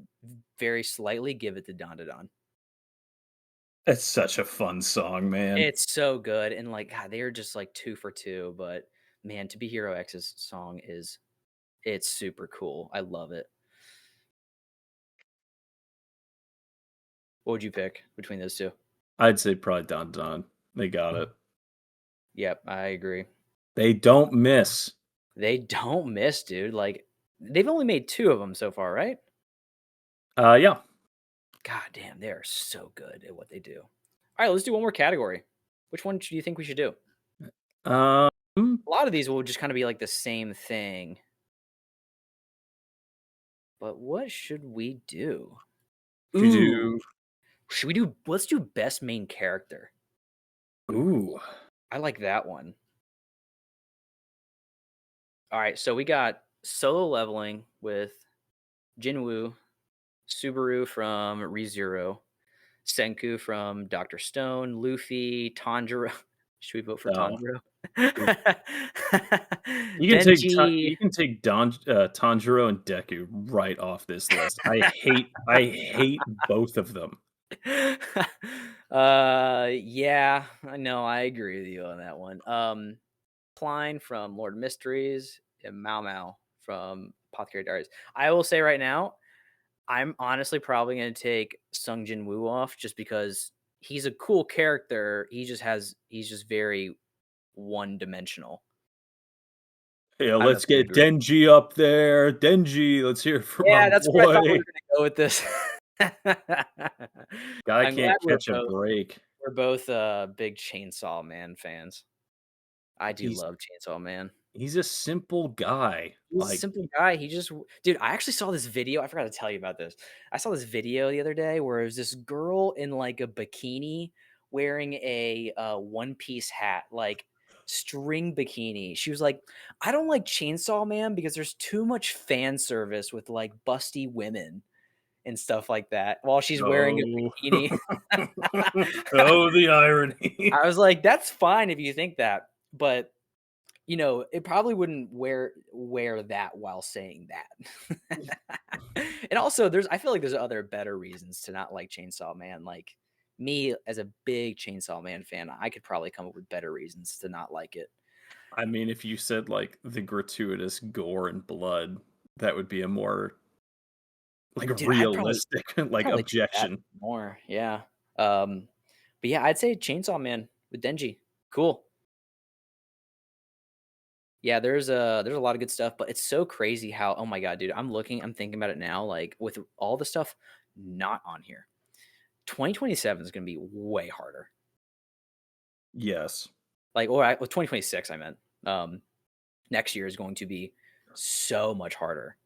very slightly give it to Don Da Don. It's such a fun song, man. It's so good. And like God, they are just like 2 for 2. But man, To Be Hero X's song it's super cool. I love it. What would you pick between those two? I'd say probably Don Da Don. They got it. Yep, I agree. They don't miss. They don't miss, dude. Like they've only made 2 of them so far, right? Yeah. God damn, they are so good at what they do. All right, let's do one more category. Which one do you think we should do? Um, A lot of these will just kind of be like the same thing. But what should we do? should we Ooh, do? should we do? Let's do best main character. Ooh. I like that one. All right, so we got Solo Leveling with Jinwoo, Subaru from ReZero, Senku from Doctor Stone, Luffy, Tanjiro. Should we vote for Oh, Tanjiro? you Denji. can take Tanjiro and Deku right off this list. I hate both of them. Yeah, I know. I agree with you on that one. Klein from Lord Mysteries and Mao Mao from Apothecary Diaries. I will say right now, I'm honestly probably going to take Sung Jin Woo off just because he's a cool character. He's just very one dimensional. Yeah, I don't know let's if you get agree. Denji up there. Denji, let's hear from our Yeah, that's where I thought we boy. were going to go with this. Guy I'm glad can't catch a break. we're both big Chainsaw Man fans. I do He's love Chainsaw Man. he's a simple guy. He's a Like, simple guy. Dude, I actually saw this video. I forgot to tell you about this. I saw this video the other day where it was this girl in like a bikini wearing a one piece hat, like string bikini. She was like, I don't like Chainsaw Man because there's too much fan service with like busty women and stuff like that while she's wearing oh, a bikini. oh, the irony. I was like, that's fine if you think that, but it probably wouldn't wear that while saying that. And also, I feel like there's other better reasons to not like Chainsaw Man. Like me as a big Chainsaw Man fan, I could probably come up with better reasons to not like it. I mean, if you said like the gratuitous gore and blood, that would be a more like Dude, realistic I'd like probably take that objection. more. Yeah. But yeah, I'd say Chainsaw Man with Denji. Cool. Yeah, there's a lot of good stuff, but it's so crazy how, oh my god, dude, I'm thinking about it now, like with all the stuff not on here. 2027 is going to be way harder. Yes. Like, with 2026, I meant. Next year is going to be so much harder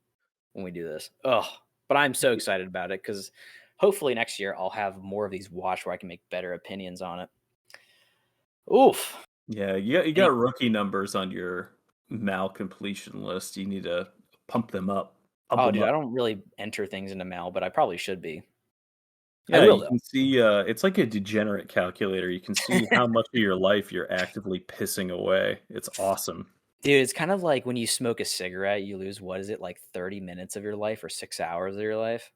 when we do this. Oh, but I'm so excited about it because hopefully next year I'll have more of these watched where I can make better opinions on it. Oof. Yeah, you Any- got rookie numbers on your mal completion list. You need to pump them up. Pump oh, them dude, I up. don't really enter things into Mal, but I probably should be. I Yeah, will you though. can see, it's like a degenerate calculator. You can see how much of your life you're actively pissing away. It's awesome. Dude, it's kind of like when you smoke a cigarette, you lose, what is it, like 30 minutes of your life or 6 hours of your life?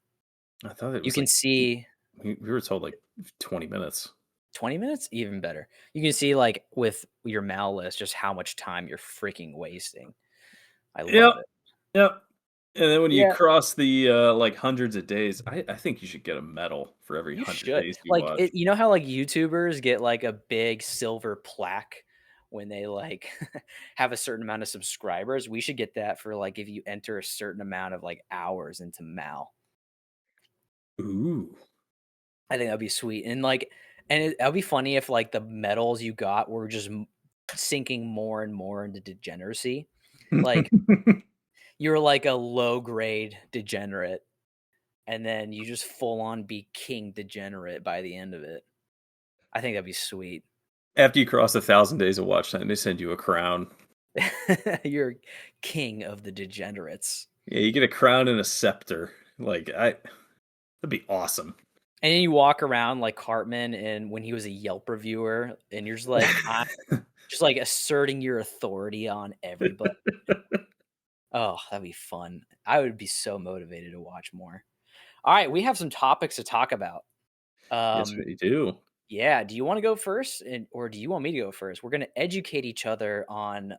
I thought it You was can like see we were told like 20 minutes. 20 minutes? Even better. You can see, like, with your Mal list, just how much time you're freaking wasting. I Yep, love it. yep. And then when you Yeah, cross the, like, hundreds of days, I think you should get a medal for every you 100 should. days you Like, watch. you know how, like, YouTubers get, like, a big silver plaque when they, like, have a certain amount of subscribers? We should get that for, like, if you enter a certain amount of, like, hours into Mal. Ooh. I think that'd be sweet, and, like that'd be funny if, like, the medals you got were just sinking more and more into degeneracy. Like, you're, like, a low grade degenerate, and then you just full on be king degenerate by the end of it. I think that'd be sweet. After you cross 1,000 days of watch time, they send you a crown. You're king of the degenerates. Yeah, you get a crown and a scepter. Like, that'd be awesome. And then you walk around like Cartman and when he was a Yelp reviewer, and you're just like, I'm just, like, asserting your authority on everybody. Oh, that'd be fun. I would be so motivated to watch more. All right, we have some topics to talk about. Yes, Um, we do. yeah, do you wanna go first, or do you want me to go first? We're gonna educate each other on,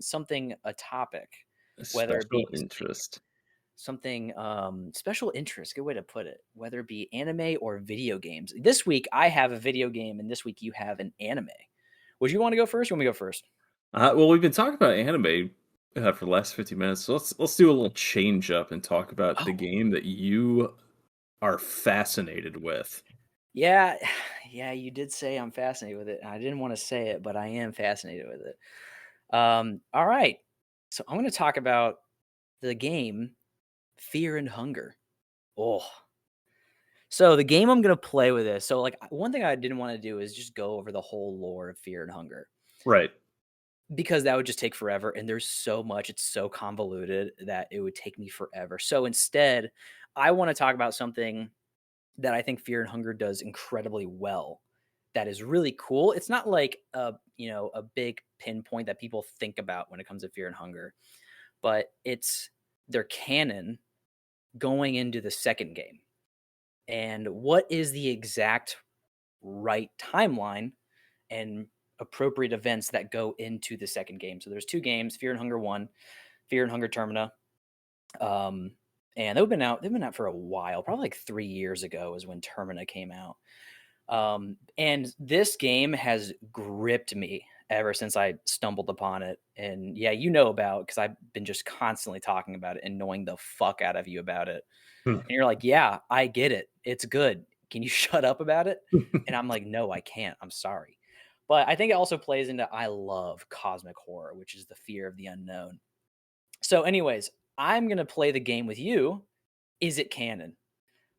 something a topic, A whether it be special interest. special interest, good way to put it, whether it be anime or video games. This week, I have a video game, and this week you have an anime. Would you wanna go first, or you want me to go first? Well, we've been talking about anime, for the last 50 minutes, so let's do a little change up and talk about the Oh. game that you are fascinated with. Yeah, yeah, you did say I'm fascinated with it, and I didn't wanna say it, but I am fascinated with it. All right. So I'm gonna talk about the game Fear and Hunger. Oh. So the game I'm gonna play with this, so, like, one thing I didn't wanna do is just go over the whole lore of Fear and Hunger, Right. because that would just take forever, and there's so much, it's so convoluted that it would take me forever. So instead, I wanna talk about something that I think Fear and Hunger does incredibly well. That is really cool. It's not like a big pinpoint that people think about when it comes to Fear and Hunger, but it's their canon going into the second game. And what is the exact right timeline and appropriate events that go into the second game. So there's two games, Fear and Hunger 1, Fear and Hunger Termina. Um and they've been out for a while. Probably like 3 years ago is when Termina came out. And this game has gripped me ever since I stumbled upon it. And yeah, you know about because I've been just constantly talking about it and knowing the fuck out of you about it. Hmm. And you're like, yeah, I get it. It's good. Can you shut up about it? And I'm like, no, I can't. I'm sorry. But I think it also plays into I love cosmic horror, which is the fear of the unknown. So, anyways, I'm gonna play the game with you. Is it canon?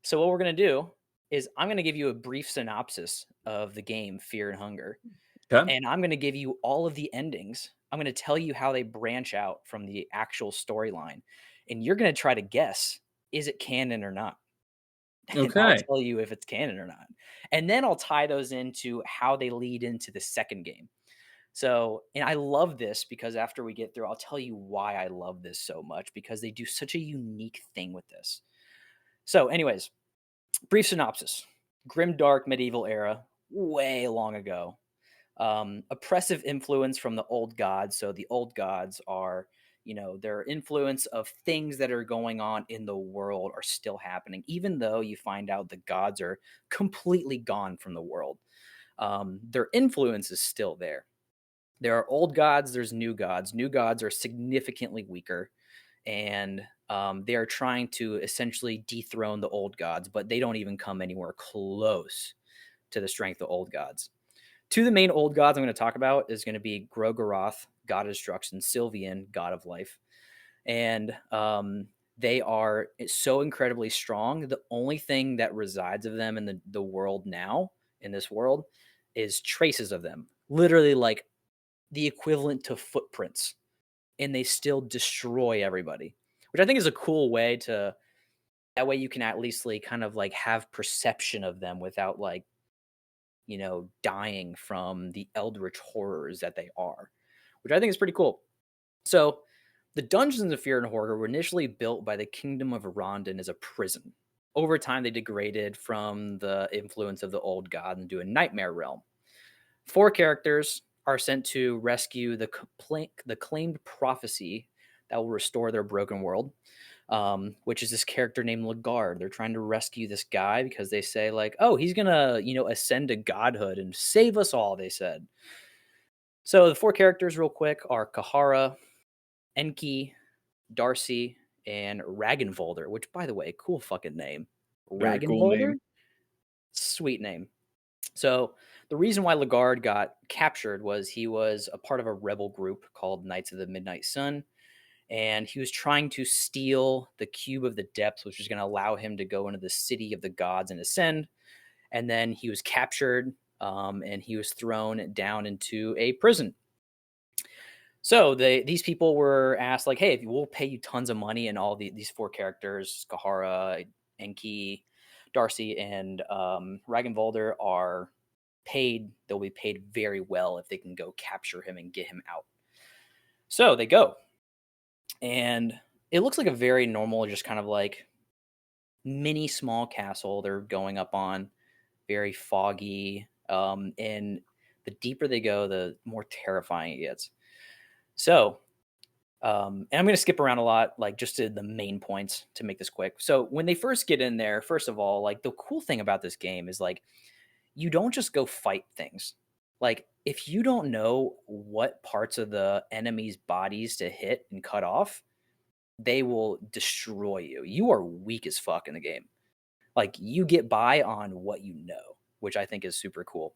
So what we're gonna do is I'm gonna give you a brief synopsis of the game Fear and Hunger, Okay. and I'm gonna give you all of the endings. I'm gonna tell you how they branch out from the actual storyline, and you're gonna try to guess, is it canon or not? And I'll Okay. tell you if it's canon or not. And then I'll tie those into how they lead into the second game. So, and I love this because after we get through, I'll tell you why I love this so much because they do such a unique thing with this. So, anyways, brief synopsis: grim, dark medieval era, way long ago. Oppressive influence from the old gods. So the old gods are, their influence of things that are going on in the world are still happening, even though you find out the gods are completely gone from the world. Their influence is still there. There are old gods, there's new gods. New gods are significantly weaker, and they are trying to essentially dethrone the old gods, but they don't even come anywhere close to the strength of old gods. Two of the main old gods I'm going to talk about is going to be Grogaroth, god of destruction, Sylvian, god of life. And they are so incredibly strong. The only thing that resides of them in the world now, in this world, is traces of them. Literally like the equivalent to footprints. And they still destroy everybody, which I think is a cool way to That way you can at least like kind of like have perception of them without like, dying from the eldritch horrors that they are, which I think is pretty cool. So, the Dungeons of Fear and Horror were initially built by the Kingdom of Rondon as a prison. Over time, they degraded from the influence of the old god into a nightmare realm. Four characters are sent to rescue the claimed prophecy that will restore their broken world, which is this character named Lagarde. They're trying to rescue this guy because they say, like, oh, he's going to, ascend to godhood and save us all, they said. So the four characters, real quick, are Kahara, Enki, Darcy, and Ragenvolder, which, by the way, cool fucking name. Very cool Ragenvolder? name. Sweet name. So the reason why Lagarde got captured was he was a part of a rebel group called Knights of the Midnight Sun, and he was trying to steal the Cube of the Depths, which was going to allow him to go into the City of the Gods and ascend. And then he was captured, and he was thrown down into a prison. So these people were asked, like, hey, we'll pay you tons of money, and all these four characters, Kahara, Enki, Darcy, and Ragenvolder are paid. They'll be paid very well if they can go capture him and get him out. So they go, and it looks like a very normal, just kind of like mini small castle they're going up on, very foggy. And the deeper they go, the more terrifying it gets. So, and I'm going to skip around a lot, like just to the main points to make this quick. So when they first get in there, first of all, like the cool thing about this game is like you don't just go fight things. Like if you don't know what parts of the enemy's bodies to hit and cut off, they will destroy you. You are weak as fuck in the game. Like you get by on what you know, which I think is super cool.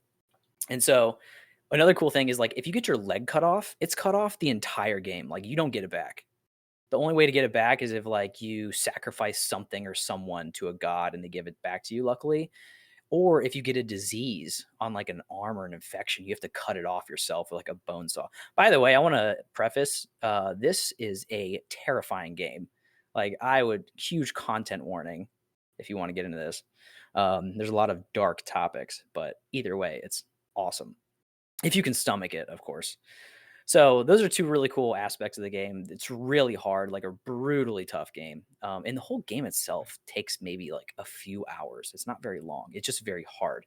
And so another cool thing is like if you get your leg cut off, it's cut off the entire game. Like you don't get it back. The only way to get it back is if like you sacrifice something or someone to a god and they give it back to you, luckily. Or if you get a disease on like an arm or an infection, you have to cut it off yourself with like a bone saw. By the way, I want to preface this is a terrifying game. Like I would, huge content warning if you want to get into this. There's a lot of dark topics, but either way, it's awesome. If you can stomach it, of course. So those are two really cool aspects of the game. It's really hard, like a brutally tough game. And the whole game itself takes maybe like a few hours. It's not very long. It's just very hard.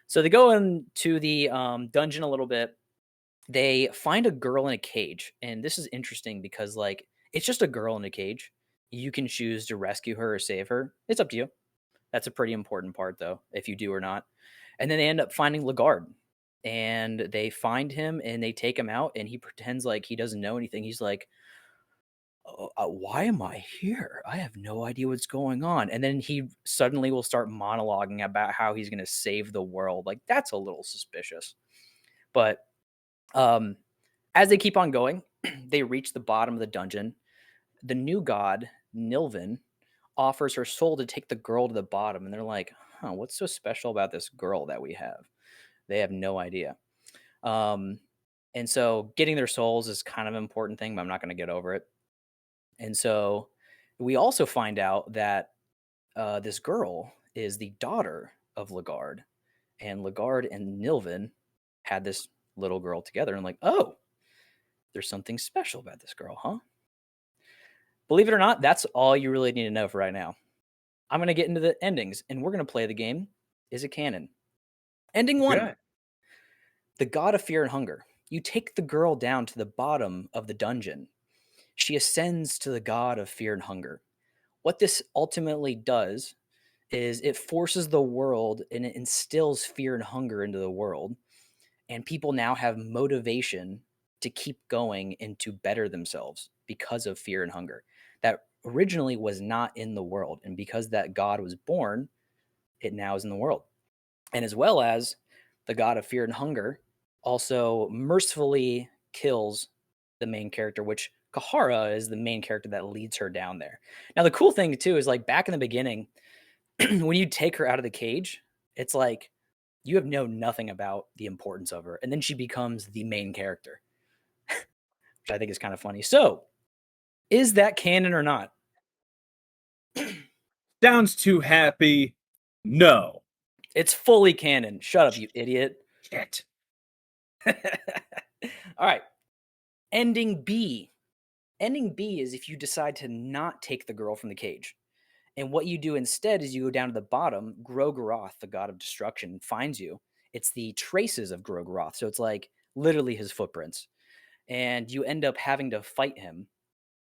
So they go into the dungeon a little bit. They find a girl in a cage. And this is interesting because like it's just a girl in a cage. You can choose to rescue her or save her. It's up to you. That's a pretty important part though, if you do or not. And then they end up finding Lagarde, and they find him and they take him out, and he pretends like he doesn't know anything. He's like, why am I here? I have no idea what's going on. And then he suddenly will start monologuing about how he's going to save the world. Like that's a little suspicious. But as they keep on going, they reach the bottom of the dungeon. The new god, Nilvin, offers her soul to take the girl to the bottom. And they're like, huh, what's so special about this girl that we have? They have no idea. And so getting their souls is kind of an important thing, but I'm not going to get over it. And so we also find out that this girl is the daughter of Lagarde, and Lagarde and Nilvin had this little girl together. And like, oh, there's something special about this girl, huh? Believe it or not, that's all you really need to know for right now. I'm going to get into the endings, and we're going to play the game. Is it canon? Ending one. Okay. The god of fear and hunger. You take the girl down to the bottom of the dungeon. She ascends to the god of fear and hunger. What this ultimately does is it forces the world and it instills fear and hunger into the world. And people now have motivation to keep going and to better themselves because of fear and hunger that originally was not in the world. And because that god was born, it now is in the world. And as well as the god of fear and hunger also mercifully kills the main character, which Kahara is the main character that leads her down there. Now, the cool thing too is like back in the beginning, when you take her out of the cage, it's like you have known nothing about the importance of her. And then she becomes the main character, which I think is kind of funny. So, is that canon or not? Sounds too happy. No. It's fully canon. Shut up, you idiot. Shit. All right. Ending B. Ending B is if you decide to not take the girl from the cage. And what you do instead is you go down to the bottom. Groguroth, the god of destruction, finds you. It's the traces of Groguroth. So it's like literally his footprints. And you end up having to fight him.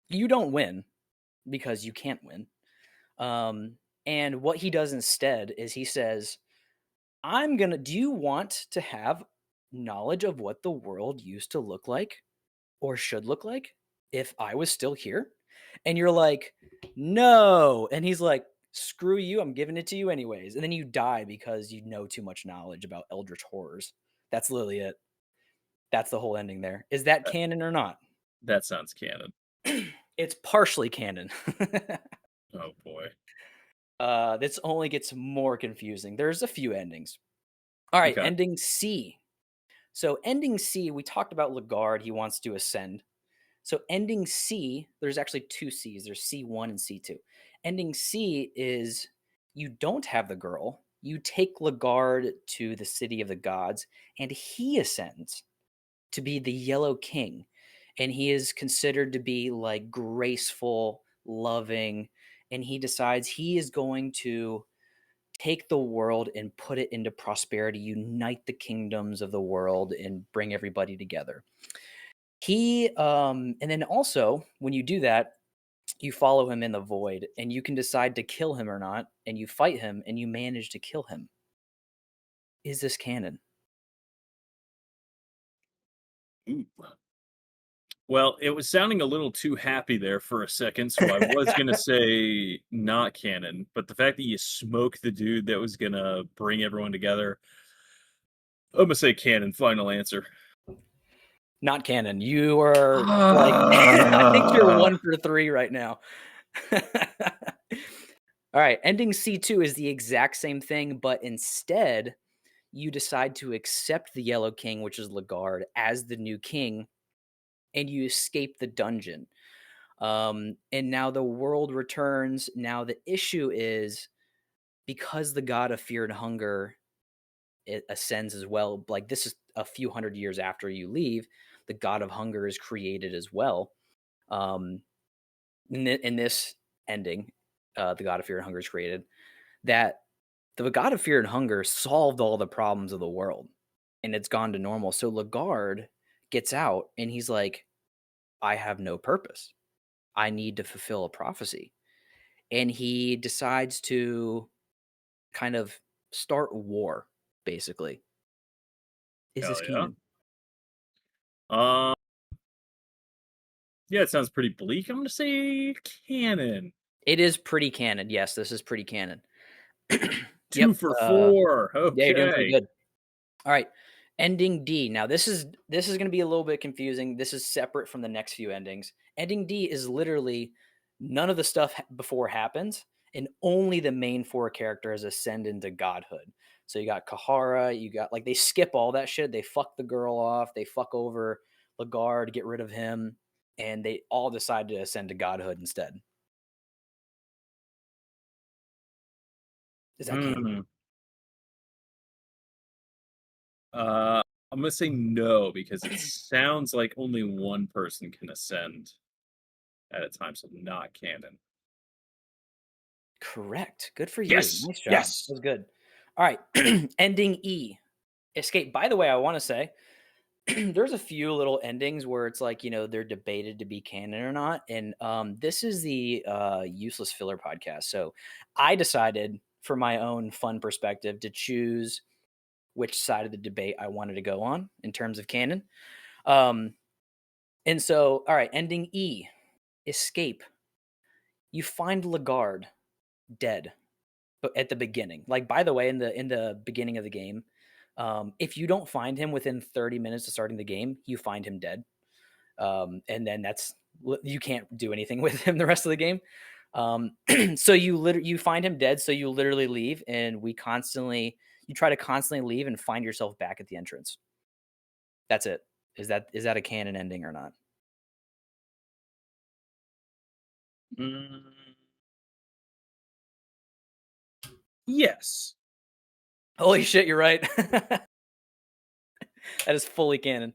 You don't win because you can't win. And what he does instead is he says, do you want to have knowledge of what the world used to look like or should look like if I was still here? And you're like, no. And he's like, screw you. I'm giving it to you anyways. And then you die because you know too much knowledge about eldritch horrors. That's literally it. That's the whole ending there. Is that That, canon or not? that sounds canon. It's partially canon. Oh boy. This only gets more confusing. There's a few endings. All right, Okay. ending C. So ending C, we talked about Legard. He wants to ascend. So ending C, there's actually two C's. There's C1 and C2. Ending C is you don't have the girl. You take Legard to the city of the gods, and he ascends to be the Yellow King. And he is considered to be like graceful, loving, and he decides he is going to take the world and put it into prosperity, unite the kingdoms of the world, and bring everybody together. And then also when you do that, you follow him in the void, and you can decide to kill him or not, and you fight him, and you manage to kill him. Is this canon? Ooh. Well, it was sounding a little too happy there for a second, so I was gonna say not canon, but the fact that you smoked the dude that was gonna bring everyone together, I'm gonna say canon. Final answer. Not canon. You are like, I think you're Ah. 1 for 3 right now. All right, ending C2 is the exact same thing, but instead, you decide to accept the Yellow King, which is Legard, as the new king, and you escape the dungeon. And now the world returns. Now the issue is because the god of fear and hunger it ascends as well. Like this is a few hundred years after you leave, the god of hunger is created as well. Um, in this ending, the god of fear and hunger is created. That the god of fear and hunger solved all the problems of the world, and it's gone to normal. So Legard gets out, and he's like, "I have no purpose. I need to fulfill a prophecy." And he decides to kind of start war, basically. Is this Hell yeah. canon? Um, yeah, it sounds pretty bleak. I'm gonna say canon. It is pretty canon. Yes, this is pretty canon. Two Yep. for four. Yeah, you're doing pretty Okay. good. All right. Ending D. Now this is going to be a little bit confusing. This is separate from the next few endings. Ending D is literally none of the stuff before happens, and only the main four characters ascend into godhood. So you got Kahara, you got like they skip all that shit. They fuck the girl off. They fuck over Legard, get rid of him, and they all decide to ascend to godhood instead. Is that canon? Hmm. Uh, I'm gonna say no because it sounds like only one person can ascend at a time, so not canon. Correct. Good for you. Yes. Nice job. That Yes. was good. All right. Ending E. Escape. By the way, I want to say there's a few little endings where it's like, they're debated to be canon or not. And this is the Useless Filler podcast. So I decided for my own fun perspective to choose which side of the debate I wanted to go on in terms of canon. Um, and so, all right, ending E. Escape. You find Legard dead but at the beginning. Like by the way, in the beginning of the game, if you don't find him within 30 minutes of starting the game, you find him dead. And then you can't do anything with him the rest of the game. So you find him dead, so you literally leave, and you try to constantly leave and find yourself back at the entrance. That's it. Is that a canon ending or not? Mm, Yes. Holy shit, you're right. That is fully canon.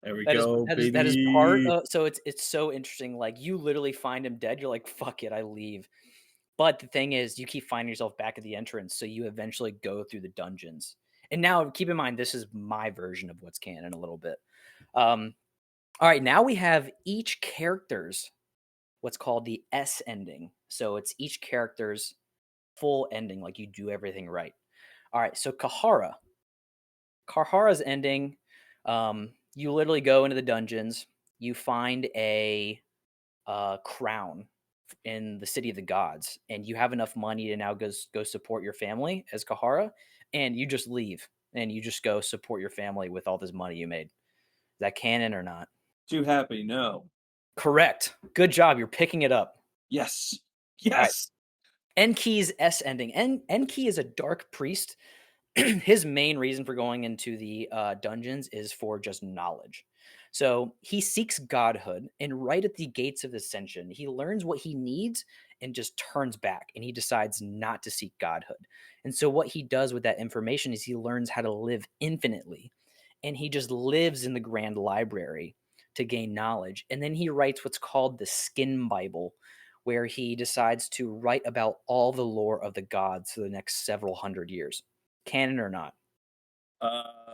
There we That is go, that is part baby. of, so it's so interesting, like, you literally find him dead, you're like, "Fuck it, I leave." But the thing is, you keep finding yourself back at the entrance, so you eventually go through the dungeons. And now keep in mind, this is my version of what's canon a little bit. Um, alright, now we have each character's what's called the S ending. So it's each character's full ending, like you do everything right. Alright, so Kahara's ending, you literally go into the dungeons, you find a crown in the city of the gods, and you have enough money to now go support your family as Kahara, and you just leave and you just go support your family with all this money you made. Is that canon or not? Too happy, no. Correct. Good job. You're picking it up. Yes. All right. Yes. Enki's S ending. Enki is a dark priest. His main reason for going into the dungeons is for just knowledge. So he seeks godhood, and right at the gates of ascension, he learns what he needs and just turns back, and he decides not to seek godhood. And so what he does with that information is he learns how to live infinitely, and he just lives in the grand library to gain knowledge. And then he writes what's called the Skin Bible, where he decides to write about all the lore of the gods for the next several hundred years. Canon or not? Uh,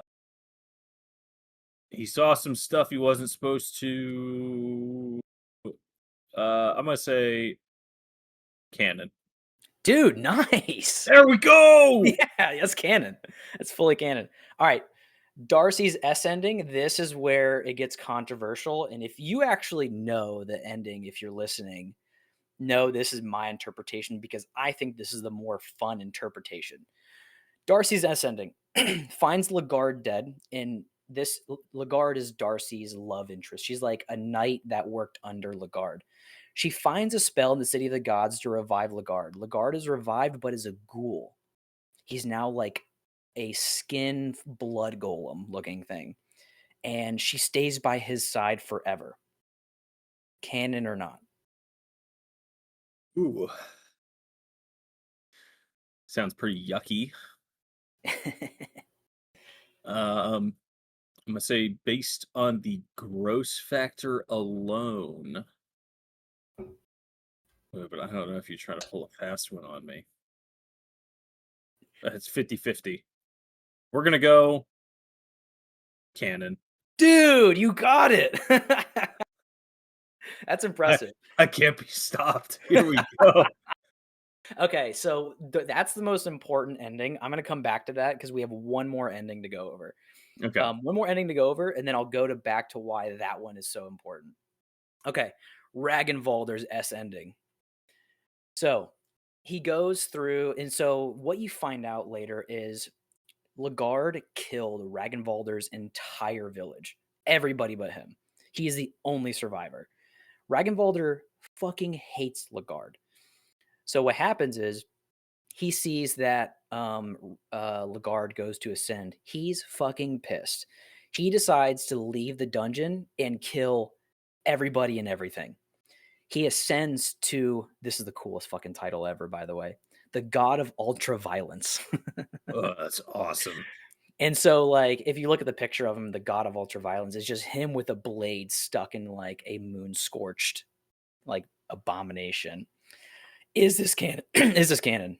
he saw some stuff he wasn't supposed to. I'm gonna say canon. Dude, nice. There we go. Yeah, that's canon. That's fully canon. All right. Darcy's S ending, this is where it gets controversial. And if you actually know the ending, if you're listening, no, this is my interpretation because I think this is the more fun interpretation. Darcy's S ending finds Lagarde dead, and this Lagarde is Darcy's love interest. She's like a knight that worked under Lagarde. She finds a spell in the city of the gods to revive Lagarde. Lagarde is revived, but is a ghoul. He's now like a skin blood golem looking thing, and she stays by his side forever. Canon or not? Ooh, sounds pretty yucky. I'm gonna say based on the gross factor alone. But I don't know if you're trying to pull a fast one on me. It's 50-50. We're gonna go canon. Dude, you got it. That's I, impressive. I can't be stopped. Here we go. Okay, so that's the most important ending. I'm gonna come back to that because we have one more ending to go over. Okay. One more ending to go over, and then I'll go to back to why that one is so important. Okay, Ragnvaldr's S ending. So he goes through, and so what you find out later is Lagarde killed Ragnvaldr's entire village, everybody but him. He is the only survivor. Ragnvaldr fucking hates Lagarde. So what happens is he sees that Lagarde goes to ascend. He's fucking pissed. He decides to leave the dungeon and kill everybody and everything. He ascends to, this is the coolest fucking title ever, by the way, the God of Ultra Violence. Oh, that's awesome. And so, like, if you look at the picture of him, the God of Ultra Violence, it's just him with a blade stuck in like a moon scorched, like, abomination. Is this canon? Is this canon?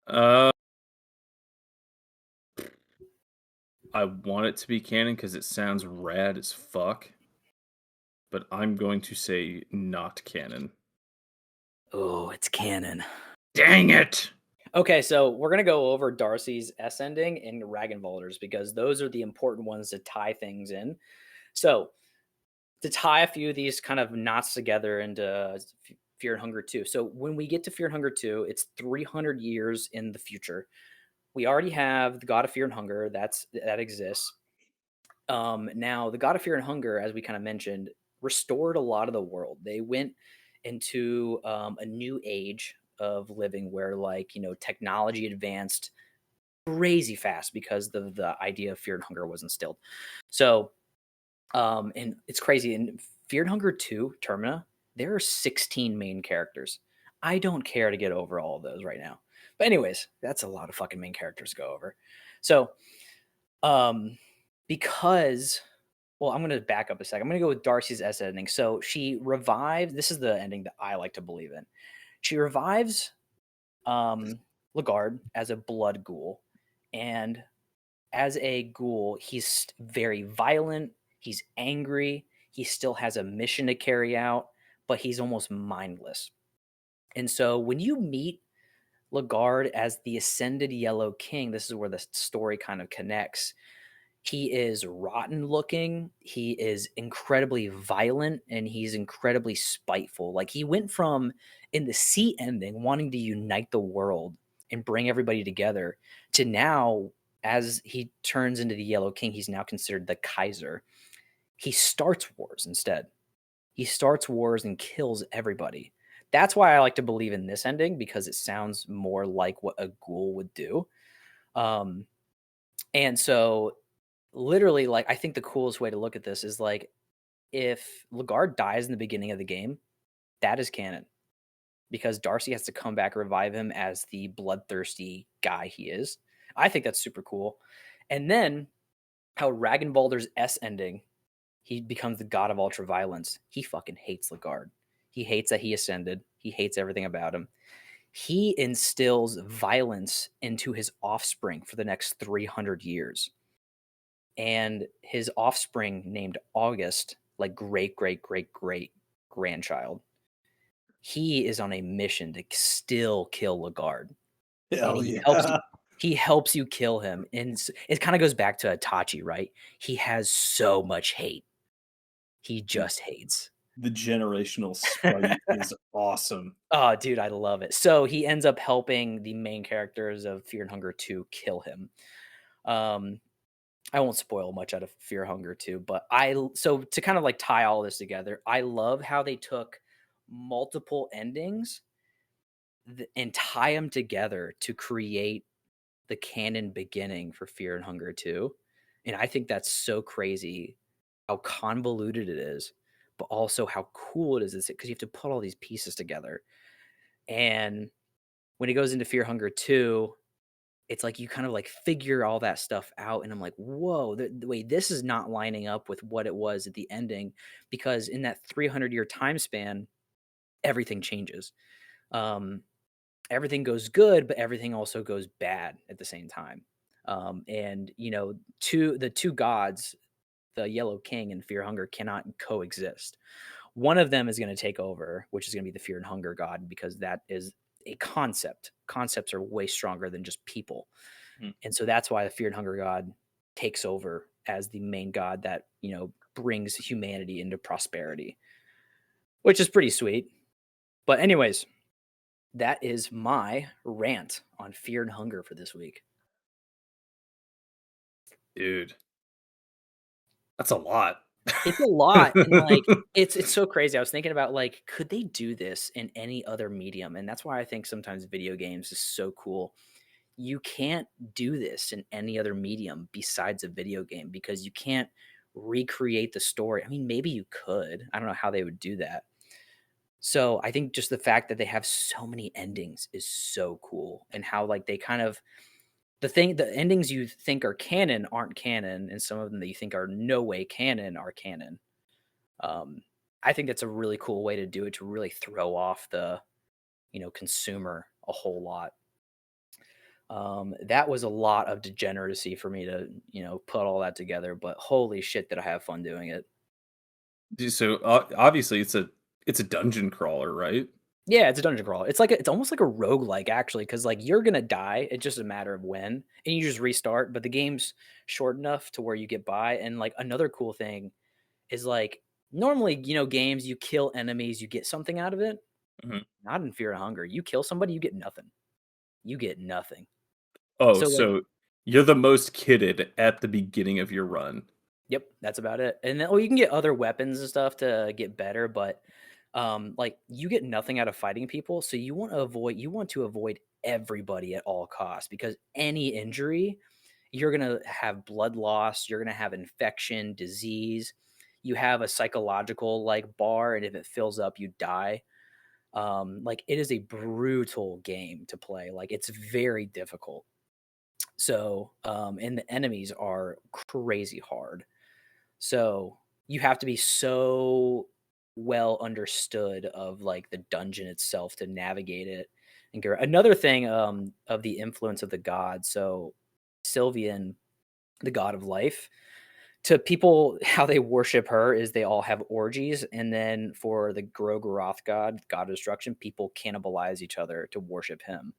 Uh, I want it to be canon because it sounds rad as fuck. But I'm going to say not canon. Oh, it's canon. Dang it! Okay, so we're gonna go over Darcy's S ending and Ragnvaldr's because those are the important ones to tie things in. So to tie a few of these kind of knots together into Fear and Hunger 2. So when we get to Fear and Hunger 2, it's 300 years in the future. We already have the God of Fear and Hunger that exists. Now the God of Fear and Hunger, as we kind of mentioned, restored a lot of the world. They went into a new age of living where, like, technology advanced crazy fast because the idea of fear and hunger was instilled. So and it's crazy in Fear and Hunger 2 Termina, There are 16 main characters. I don't care to get over all of those right now. But anyways, that's a lot of fucking main characters to go over. So, um, because well, I'm gonna back up a second. I'm gonna go with Darcy's S ending. So she revives. This is the ending that I like to believe in. She revives Lagarde as a blood ghoul, and as a ghoul, he's very violent. He's angry. He still has a mission to carry out, but he's almost mindless. And so when you meet Lagarde as the ascended Yellow King, this is where the story kind of connects. He is rotten looking. He is incredibly violent and he's incredibly spiteful. Like he went from in the C ending wanting to unite the world and bring everybody together to now as he turns into the Yellow King, he's now considered the Kaiser. He starts wars instead. He starts wars and kills everybody. That's why I like to believe in this ending because it sounds more like what a ghoul would do. Um, and so literally, like, I think the coolest way to look at this is like if Lagarde dies in the beginning of the game, that is canon because Darcy has to come back and revive him as the bloodthirsty guy he is. I think that's super cool. And then how Ragnvaldr's S ending, he becomes the god of ultraviolence. He fucking hates Lagarde. He hates that he ascended. He hates everything about him. He instills violence into his offspring for the next 300 years. And his offspring named August, like great grandchild, he is on a mission to still kill Lagarde. And Hell yeah. he helps you kill him. And it kind of goes back to Itachi, right? He has so much hate. He just hates. The generational spite is awesome. Oh, dude, I love it. So he ends up helping the main characters of Fear and Hunger 2 kill him. Um, I won't spoil much out of Fear Hunger 2, but so to kind of like tie all this together, I love how they took multiple endings and tie them together to create the canon beginning for Fear and Hunger 2. And I think that's so crazy how convoluted it is, but also how cool it is because you have to put all these pieces together. And when it goes into Fear Hunger 2, it's like you kind of like figure all that stuff out. And I'm like, whoa, the way this is not lining up with what it was at the ending, because in that 300-year time span, everything changes. Um, Everything goes good, but everything also goes bad at the same time. And you know, the two gods, the Yellow King and Fear Hunger, cannot coexist. One of them is going to take over, which is going to be the Fear and Hunger god, because that is a concept. Concepts are way stronger than just people. Hmm. And so that's why the Fear and Hunger god takes over as the main god that, you know, brings humanity into prosperity, which is pretty sweet. But anyways, that is my rant on Fear and Hunger for this week. Dude, that's a lot. It's a lot, and, like, it's so crazy. I was thinking about, like, could they do this in any other medium? And that's why I think sometimes video games is so cool. You can't do this in any other medium besides a video game because you can't recreate the story. I mean, maybe you could. I don't know how they would do that. So, I think just the fact that they have so many endings is so cool, and how, like, they kind of the endings you think are canon aren't canon, and some of them that you think are no way canon are canon. Um, I think that's a really cool way to do it to really throw off the, you know, consumer a whole lot. That was a lot of degeneracy for me to, you know, put all that together, but holy shit did I have fun doing it. Dude, so obviously it's a dungeon crawler, right? Yeah, it's a dungeon crawler. It's almost like a roguelike actually, because like you're gonna die. It's just a matter of when. And you just restart, but the game's short enough to where you get by. And like another cool thing is like normally, you know, games you kill enemies, you get something out of it. Mhm. Not in Fear and Hunger. You kill somebody, you get nothing. You get nothing. Oh, So like, so you're the most kitted at the beginning of your run. yep, that's about it. And then, oh, you can get other weapons and stuff to get better, but like you get nothing out of fighting people. So you want to avoid everybody at all costs because any injury, you're gonna have blood loss, you're gonna have infection, disease. you have a psychological like bar, and if it fills up, you die. Like it is a brutal game to play. Like it's very difficult. So, and the enemies are crazy hard. So you have to be so well understood of like the dungeon itself to navigate it. And another thing of the influence of the gods. So Sylvian, the god of life, to people, how they worship her is they all have orgies, and then for the Grogoroth god, god of destruction, people cannibalize each other to worship him.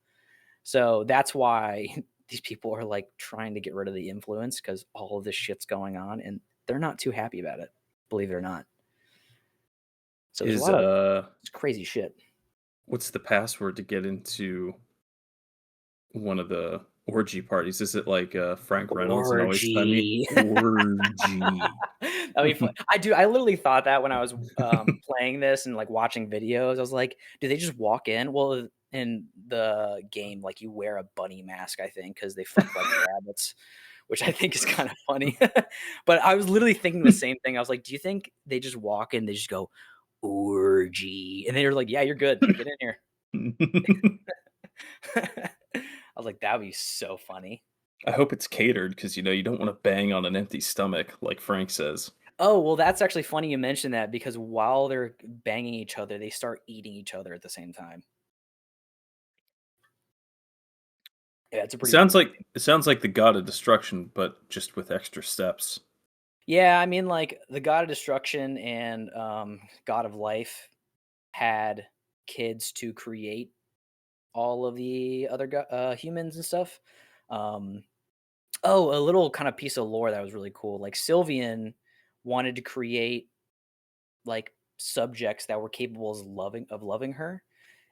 So that's why these people are like trying to get rid of the influence because all of this shit's going on, and they're not too happy about it, believe it or not. So there's a Is lot of crazy shit. what's the password to get into one of the orgy parties? Is it like Frank Reynolds and Always Sunny? Orgy. Orgy. That'd be fun. I literally thought that when I was playing this and like watching videos. I was like, do they just walk in? Well, in the game, like you wear a bunny mask, I think, because they fuck like rabbits, which I think is kind of funny. But I was literally thinking the same thing. I was like, do you think they just walk in, they just go orgy, and they're like, yeah, you're good, get in here. I was like, that would be so funny. I hope it's catered because you don't want to bang on an empty stomach, like Frank says. Oh, well, that's actually funny you mentioned that because while they're banging each other, they start eating each other at the same time. Yeah, it's a pretty funny thing. It sounds like the God of Destruction, but just with extra steps. Yeah, I mean, like the god of destruction and god of life had kids to create all of the other humans and stuff. Um, oh, a little kind of piece of lore that was really cool. Like Sylvian wanted to create like subjects that were capable of loving her.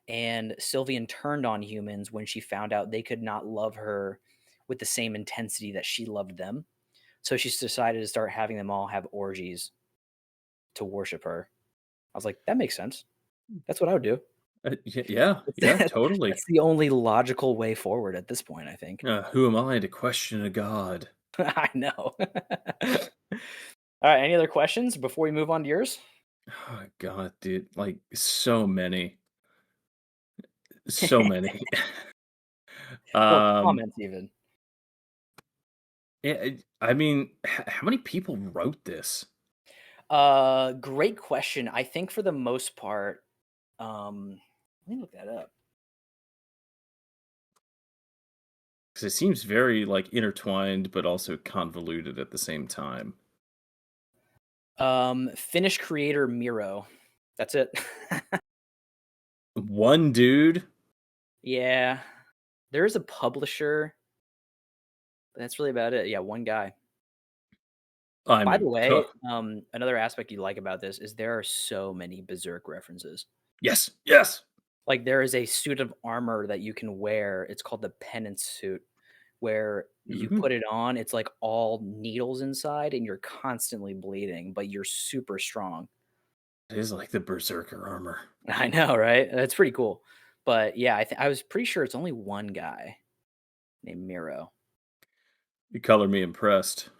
And Sylvian turned on humans when she found out they could not love her with the same intensity that she loved them. So she decided to start having them all have orgies to worship her. I was like, that makes sense. That's what I would do. Yeah, yeah, totally. That's the only logical way forward at this point, I think. Who am I to question a god? I know. All right. Any other questions before we move on to yours? Oh, God, dude, like so many, so many. Or um, comments, even. I mean, how many people wrote this? Great question. I think for the most part, let me look that up. Because it seems very like intertwined, but also convoluted at the same time. Finnish creator Miro. That's it. One dude. Yeah. There is a publisher, but that's really about it. Yeah, one guy. I By the mean, way, another aspect you like about this is there are so many Berserk references. yes, yes. Like there is a suit of armor that you can wear. It's called the penance suit, where you Mhm. put it on, it's like all needles inside and you're constantly bleeding, but you're super strong. It is like the berserker armor. I know, right? That's pretty cool. But yeah, I was pretty sure it's only one guy named Miro. You color me impressed.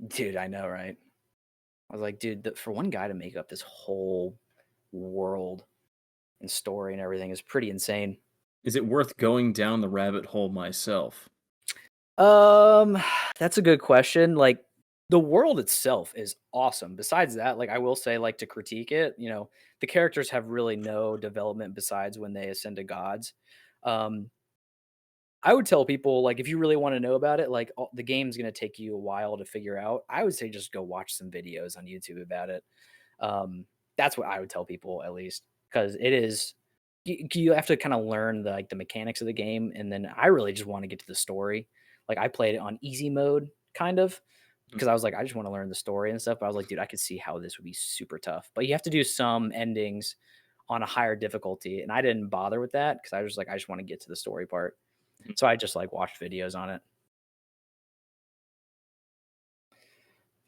Dude, I know, right? I was like, dude, for one guy to make up this whole world and story and everything is pretty insane. Is it worth going down the rabbit hole myself? Um, that's a good question. Like the world itself is awesome. Besides that, like I will say, like to critique it, the characters have really no development besides when they ascend to gods. Um, I would tell people like if you really want to know about it, like the game's gonna take you a while to figure out. I would say just go watch some videos on YouTube about it. That's what I would tell people at least because it is you have to kind of learn the mechanics of the game, and then I really just want to get to the story. Like I played it on easy mode, kind of, Mm. because I was like, I just want to learn the story and stuff. But I was like, dude, I could see how this would be super tough. But you have to do some endings on a higher difficulty, and I didn't bother with that because I was like, I just want to get to the story part. So I just like watched videos on it.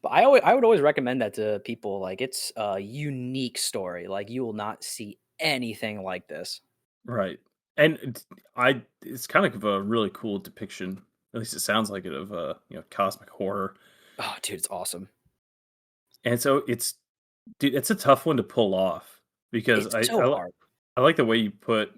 But I would always recommend that to people. Like it's a unique story. Like you will not see anything like this. Right. And it's kind of a really cool depiction, at least it sounds like it, of cosmic horror. Oh, dude, it's awesome. And so dude, it's a tough one to pull off because It's so hard. I like the way you put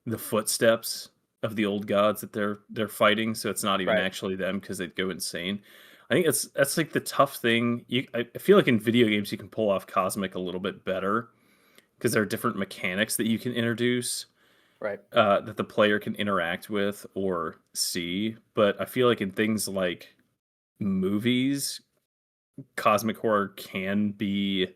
the footsteps of the old gods that they're fighting, so it's not even Right, actually them because 'cause they'd go insane. I think that's, like, the tough thing. I feel like in video games, you can pull off Cosmic a little bit better because there are different mechanics that you can introduce, right. that the player can interact with or see, but I feel like in things like movies, cosmic horror can be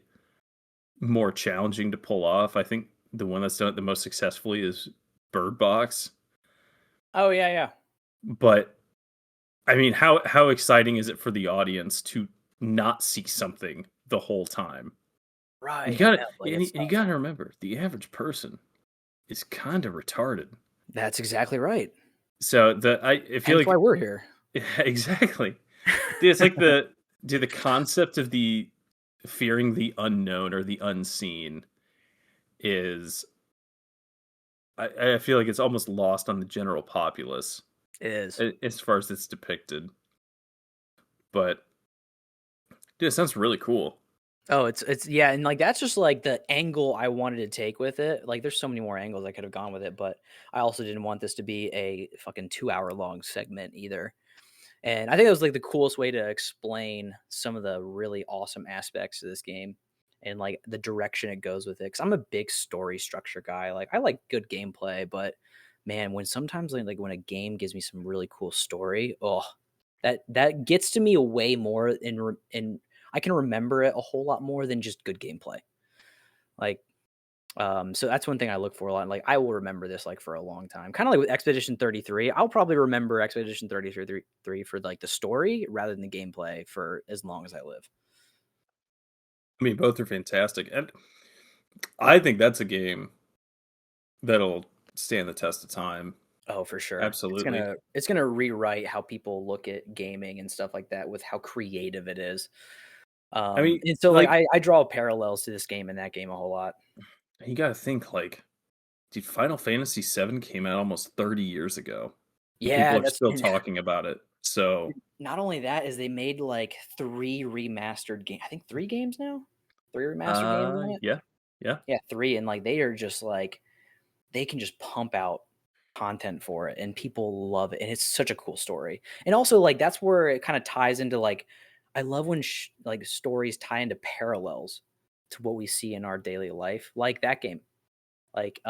more challenging to pull off. I think the one that's done it the most successfully is Bird Box, Oh, yeah, yeah. but I mean, how exciting is it for the audience to not see something the whole time? And Right, you I gotta know, like, and it's you, and you tough. gotta remember, the average person is kind of retarded. That's exactly right. So I feel Hence why like we're here. exactly. Dude, it's like the concept of the fearing the unknown or the unseen is I feel like it's almost lost on the general populace It is. as far as it's depicted. But dude, it sounds really cool. Oh, it's yeah, and, like, that's just, like, the angle I wanted to take with it. Like, there's so many more angles I could have gone with it, but I also didn't want this to be a fucking 2-hour-long segment either. And I think it was, like, the coolest way to explain some of the really awesome aspects of this game and, like, the direction it goes with it. Because 'cause I'm a big story structure guy. Like, I like good gameplay, but, man, when sometimes, like, when a game gives me some really cool story, oh, that gets to me way more in I can remember it a whole lot more than just good gameplay. Like, so that's one thing I look for a lot. Like, I will remember this like for a long time. Kind of like with Expedition 33. I'll probably remember Expedition 33 for like the story rather than the gameplay for as long as I live. I mean, both are fantastic, and I think that's a game that'll stand the test of time. Oh, for sure. Absolutely. It's gonna rewrite how people look at gaming and stuff like that with how creative it is. I mean, And so like like, I draw parallels to this game and that game a whole lot. you gotta think, like, dude, Final Fantasy VII came out almost 30 years ago, and people Yeah, are that's still and talking about it. So, not only that is they made like 3 remastered game I think 3 games now? 3 remastered games on it? yeah, yeah. Yeah, 3, and, like, they are just, like they can just pump out content for it, and people love it, and it's such a cool story. And also, like, that's where it kinda ties into, like I love when like, stories tie into parallels to what we see in our daily life, like that game. Like,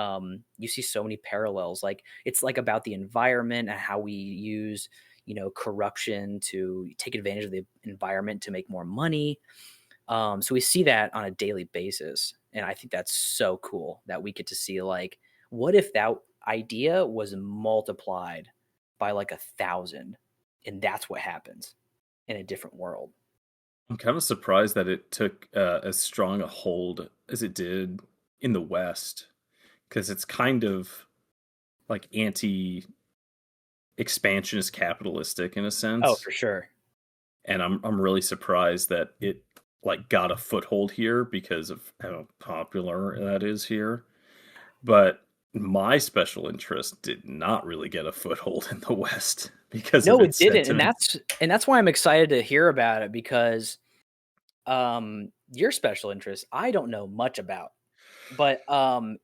you see so many parallels, like, it's, like, about the environment and how we use, corruption to take advantage of the environment to make more money. So we see that on a daily basis, and I think that's so cool that we get to see like, what if that idea was multiplied by like 1,000, and that's what happens in a different world. I'm kind of surprised that it took as strong a hold as it did in the West, because it's kind of like anti-expansionist capitalistic in a Oh, sense. for sure. And I'm really surprised that it like got a foothold here because of how popular that is here. But my special interest did not really get a foothold in the West because of No, it its didn't, and sentiment. that's why I'm excited to hear about it because your special interest I don't know much about, but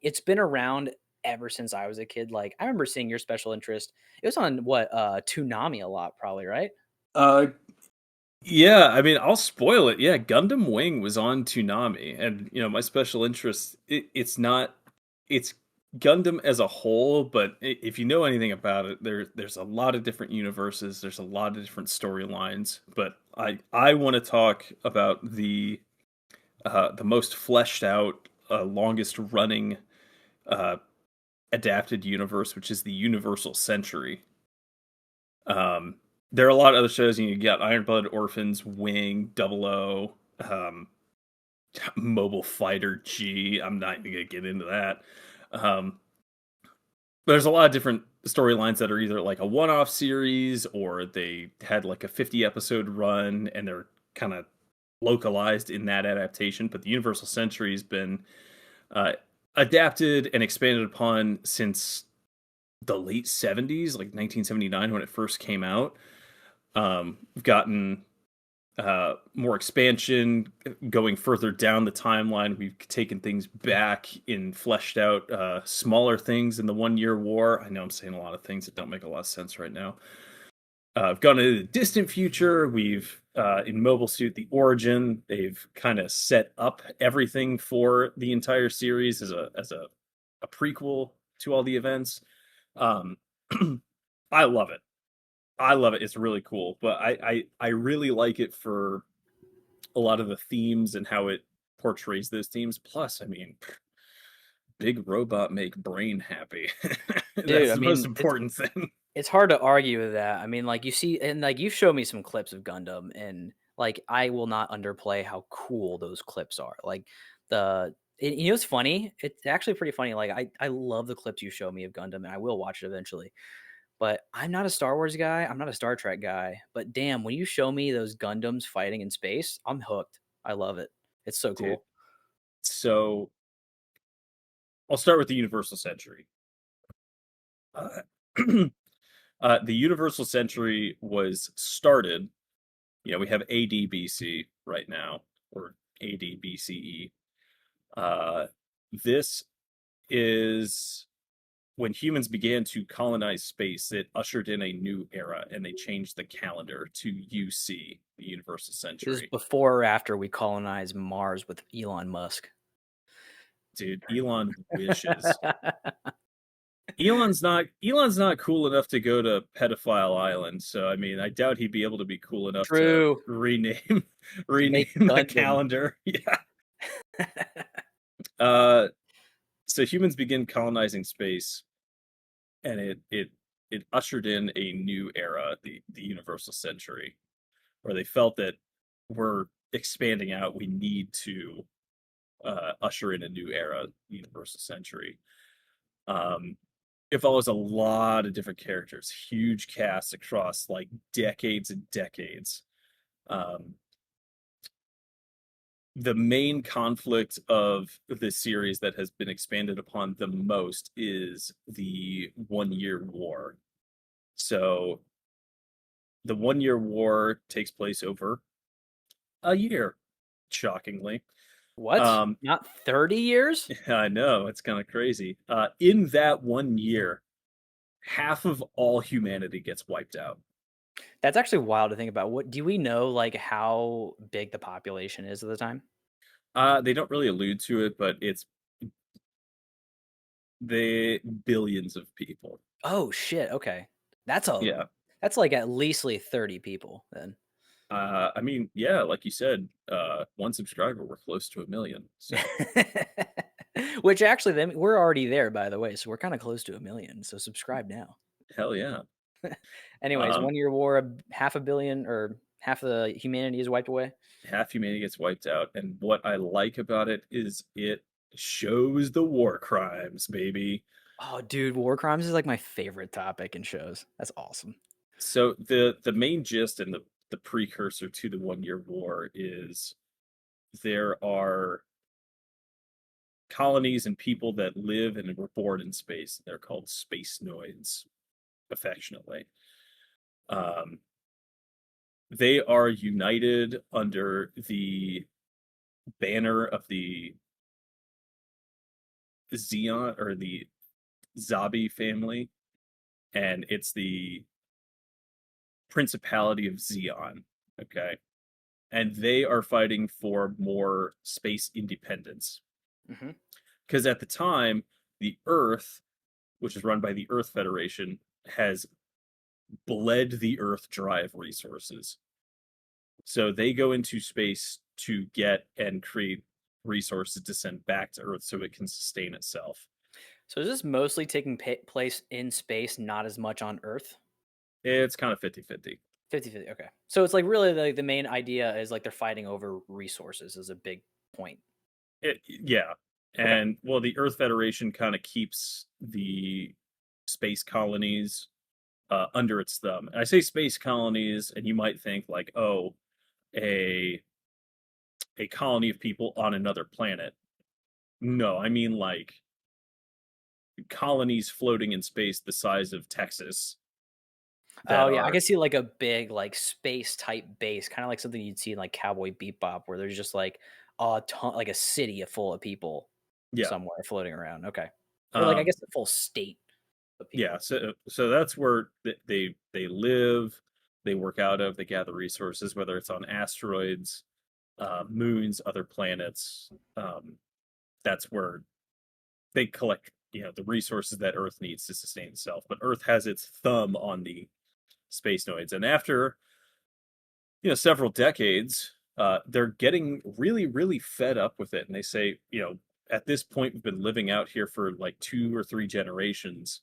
it's been around ever since I was a kid. Like I remember seeing your special interest. It was on what Toonami a lot, probably, right? Uh, yeah, I mean, I'll spoil it. Yeah, Gundam Wing was on Toonami, and my special interest. It's not. It's Gundam as a whole, but if you know anything about it, there's a lot of different universes. There's a lot of different storylines. But I want to talk about the most fleshed out, longest running uh, adapted universe, which is the Universal Century. Um, there are a lot of other shows. You got Iron Blood Orphans, Wing, Double O, Mobile Fighter G. I'm not even gonna get into that. Um, there's a lot of different storylines that are either like a one-off series or they had like a 50 episode run and they're kind of localized in that adaptation. But the Universal Century has been uh, adapted and expanded upon since the late 70s, like 1979 when it first came out. We've gotten more expansion, going further down the timeline. We've taken things back and fleshed out smaller things in the 1 Year War. I know I'm saying a lot of things that don't make a lot of sense right now. I've gone into the distant future. We've in Mobile Suit the origin. They've kind of set up everything for the entire series as a prequel to all the events. Um, I love it. I love it. It's really cool, but I really like it for a lot of the themes and how it portrays those themes. Plus, I mean, big robot make brain happy. Dude, That's I the most mean, important thing. it's hard to argue with that. I mean, like, you see and, like, you showed me some clips of Gundam, and, like, I will not underplay how cool those clips are. Like, you know what's funny? It's actually pretty funny, like, I love the clips you show me of Gundam, and I will watch it eventually. But I'm not a Star Wars guy, I'm not a Star Trek guy, but damn, when you show me those Gundams fighting in space, I'm hooked. I love it. It's so Dude. cool. So I'll start with the Universal Century. Uh, the Universal Century was started. We have AD BC right now, or AD BCE. This is when humans began to colonize space. It ushered in a new era, and they changed the calendar to UC, the Universal This is Century. before or after we colonized Mars with Elon Musk. Dude, Elon wishes. Elon's not cool enough to go to Pedophile Island, so I mean, I doubt he'd be able to be cool enough to True. rename To make rename the Gundam. calendar. Yeah. Uh, so humans begin colonizing space, and it ushered in a new era, the Universal Century, where they felt that we're expanding out. We need to usher in a new era, Universal Century. Um, it follows a lot of different characters, huge casts across like decades and decades. Um, the main conflict of the series that has been expanded upon the most is the 1 Year War. So the 1 Year War takes place over a year, shockingly. What? Um, Not 30 years? I know it's kind of crazy. In that 1 year, half of all humanity gets wiped out. That's actually wild to think about. What do we know, like, how big the population is at the time? They don't really allude to it, but it's the billions of people. Oh, shit, okay. That's a Yeah. that's, like, at least, like, 30 people then. I mean, yeah, like you said, one subscriber, we're close to 1 million. So Which actually then we're already there, by the way, so we're kinda close to 1,000,000, so subscribe now. hell yeah. Anyways, Um, 1 year war, half a billion or half of the humanity is wiped away? half humanity gets wiped out, and what I like about it is it shows the war crimes, baby. Oh, dude, war crimes is, like, my favorite topic in shows. That's awesome. So the main gist and the precursor to the 1 Year War is there are colonies and people that live and were born in space. They're called space noids, affectionately. Um, they are united under the banner of the Xeon or the Zabi family, and it's the Principality of Xeon. Okay. And they are fighting for more space independence. Mhm. Because at the time, the Earth, which is run by the Earth Federation, has bled the Earth dry of resources. So they go into space to get and create resources to send back to Earth so it can sustain itself. So is this mostly taking place in space, not as much on Earth? It's kind of 50-50. 50-50. Okay. So it's like really the main idea is like they're fighting over resources is a big point. Yeah. Okay. And well, the Earth Federation kind of keeps the space colonies under its thumb. And I say space colonies, and you might think like, oh, a a colony of people on another planet. No, I mean like colonies floating in space the size of Texas. Oh, that yeah, I are can see, like, a big, like, space type base, kinda like something you'd see in, like, Cowboy Bebop, where there's just, like, a ton like, a city full of people yeah. somewhere floating around, okay. Or, like, I Um, guess a full state of yeah, people. so that's where they live, they work out of, they gather resources, whether it's on asteroids, moons, other planets. That's where they collect, the resources that Earth needs to sustain itself. But Earth has its thumb on the space noids, and after several decades, they're getting really, really fed up with it, and they say, at this point, we've been living out here for like 2 or 3 generations.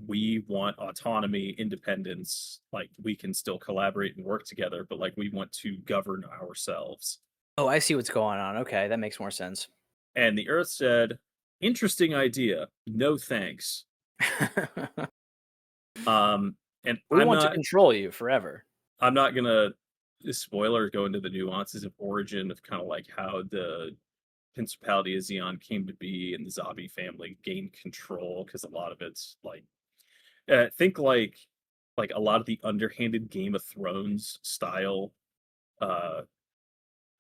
We want autonomy, independence. Like we can still collaborate and work together, but like we want to govern ourselves. Oh, I see what's going on, okay, that makes more sense. And the Earth said, "Interesting idea. No thanks." Um, and We want to control you forever. I'm not gonna spoiler go into the nuances of origin of kind of like how the Principality of Xeon came to be and the Zabi family gained control because a lot of it's like think like a lot of the underhanded Game of Thrones style uh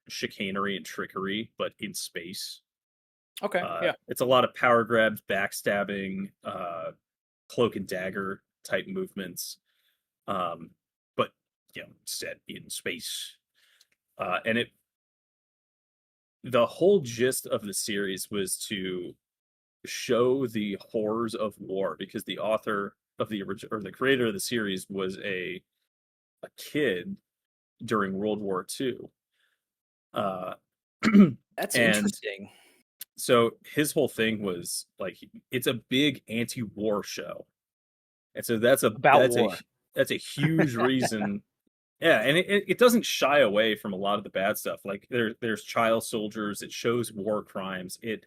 chicanery and trickery, but in space. Okay, yeah. It's a lot of power grabs, backstabbing, cloak and dagger type movements, um, but set in space. And the whole gist of the series was to show the horrors of war because the author of the original or the creator of the series was a kid during World War II. Uh, That's and interesting. so his whole thing was like it's a big anti-war show. And so About war. that's a huge reason. Yeah, and it doesn't shy away from a lot of the bad stuff. Like there's child soldiers, it shows war crimes. It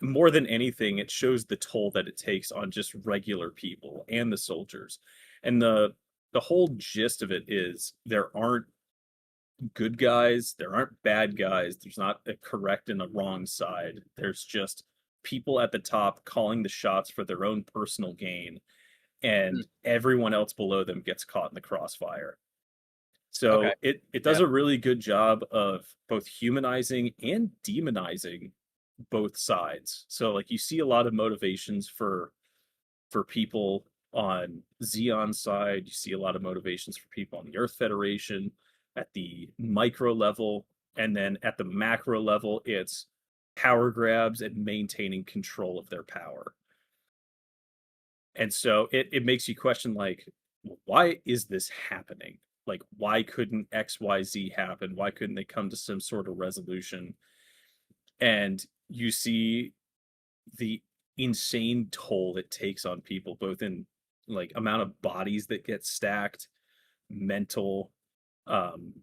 more than anything, it shows the toll that it takes on just regular people and the soldiers. And the whole gist of it is there aren't good guys, there aren't bad guys, there's not a correct and a wrong side. There's just people at the top calling the shots for their own personal gain, Mm, and everyone else below them gets caught in the crossfire. okay, So it does yeah. a really good job of both humanizing and demonizing both sides. So like you see a lot of motivations for people on Xeon's side, you see a lot of motivations for people on the Earth Federation at the micro level, and then at the macro level, it's power grabs and maintaining control of their power. And so it makes you question like, why is this happening? Like, why couldn't XYZ happen? Why couldn't they come to some sort of resolution? And you see the insane toll it takes on people, both in like amount of bodies that get stacked, mental, um,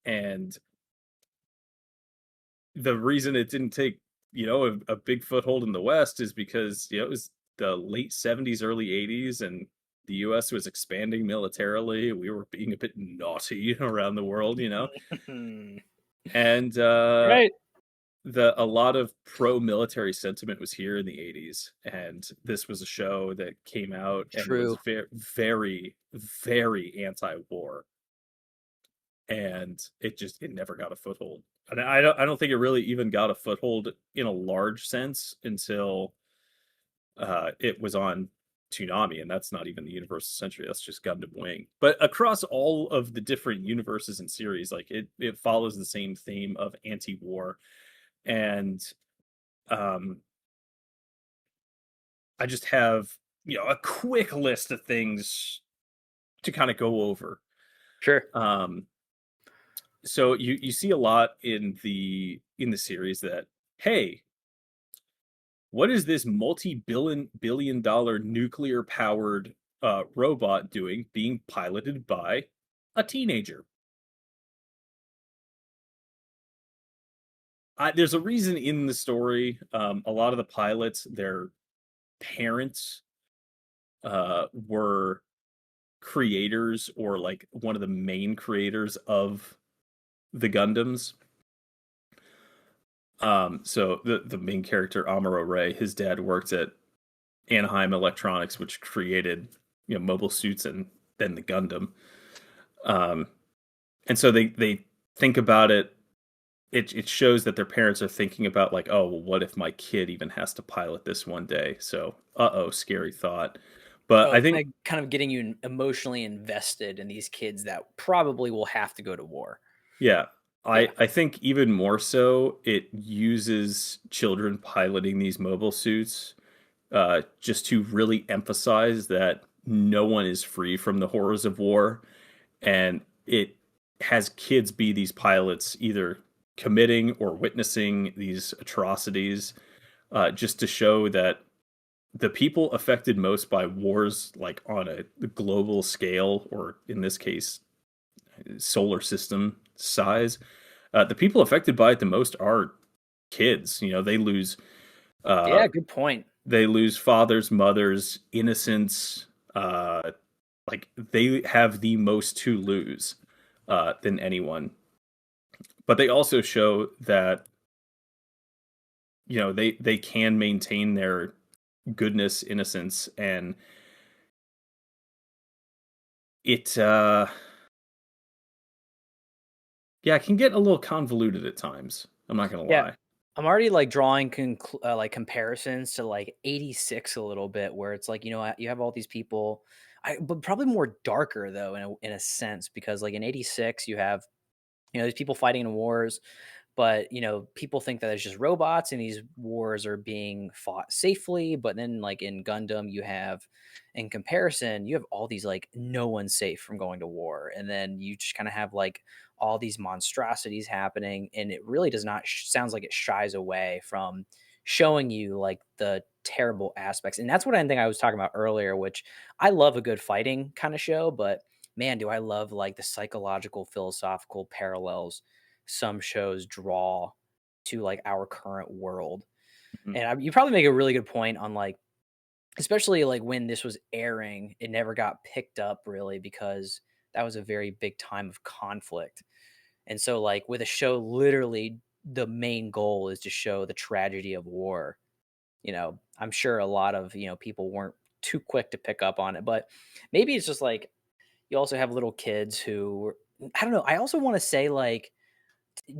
and the reason it didn't take a big foothold in the West is because it was the late 70s, early 80s, and the US was expanding militarily. We were being a bit naughty around the world. And Right. a lot of pro military sentiment was here in the 80s, and this was a show that came out and was True. very very very anti-war, and it never got a foothold. And I don't think it really even got a foothold in a large sense until it was on Toonami, and that's not even the Universal Century, that's just Gundam Wing. But across all of the different universes and series, like it follows the same theme of anti-war. And um I just have, a quick list of things to kind of go over. Sure. Um, so you see a lot in the series that, hey, what is this multi-billion dollar nuclear powered robot doing being piloted by a teenager? There's a reason in the story. A lot of the pilots, their parents were creators or like one of the main creators of the Gundams. So the main character Amuro Ray, his dad worked at Anaheim Electronics, which created mobile suits and then the Gundam. Um, and so they think about it. It shows that their parents are thinking about like, oh, well, what if my kid even has to pilot this one day? So, scary thought. But Oh, I think, kind of getting you emotionally invested in these kids that probably will have to go to war. yeah, Yeah. I think even more so, it uses children piloting these mobile suits just to really emphasize that no one is free from the horrors of war, and it has kids be these pilots either committing or witnessing these atrocities, just to show that the people affected most by wars, like on a global scale, or in this case, solar system size, the people affected by it the most are kids. Uh, Yeah, good point. they lose fathers, mothers, innocents. Like they have the most to lose than anyone. But they also show that they can maintain their goodness, innocence, and it yeah, it can get a little convoluted at times. I'm not gonna Yeah. lie. I'm already like drawing like comparisons to like 86 a little bit, where it's like, you have all these people, but probably more darker though, in a sense, because like in 86, you have, these people fighting in wars, but people think that it's just robots and these wars are being fought safely. But then, like in Gundam, in comparison, you have all these like no one's safe from going to war, and then you just kind of have like all these monstrosities happening, and it really does not sounds like it shies away from showing you like the terrible aspects. And that's what I think I was talking about earlier, which I love a good fighting kind of show, but man, do I love like the psychological, philosophical parallels some shows draw to like our current world. Mhm. And you probably make a really good point on like, especially like when this was airing, it never got picked up really because that was a very big time of conflict. And so, like, with a show, literally the main goal is to show the tragedy of war. I'm sure a lot of, people weren't too quick to pick up on it, but maybe it's just like you also have little kids who, I don't know. I also want to say, like,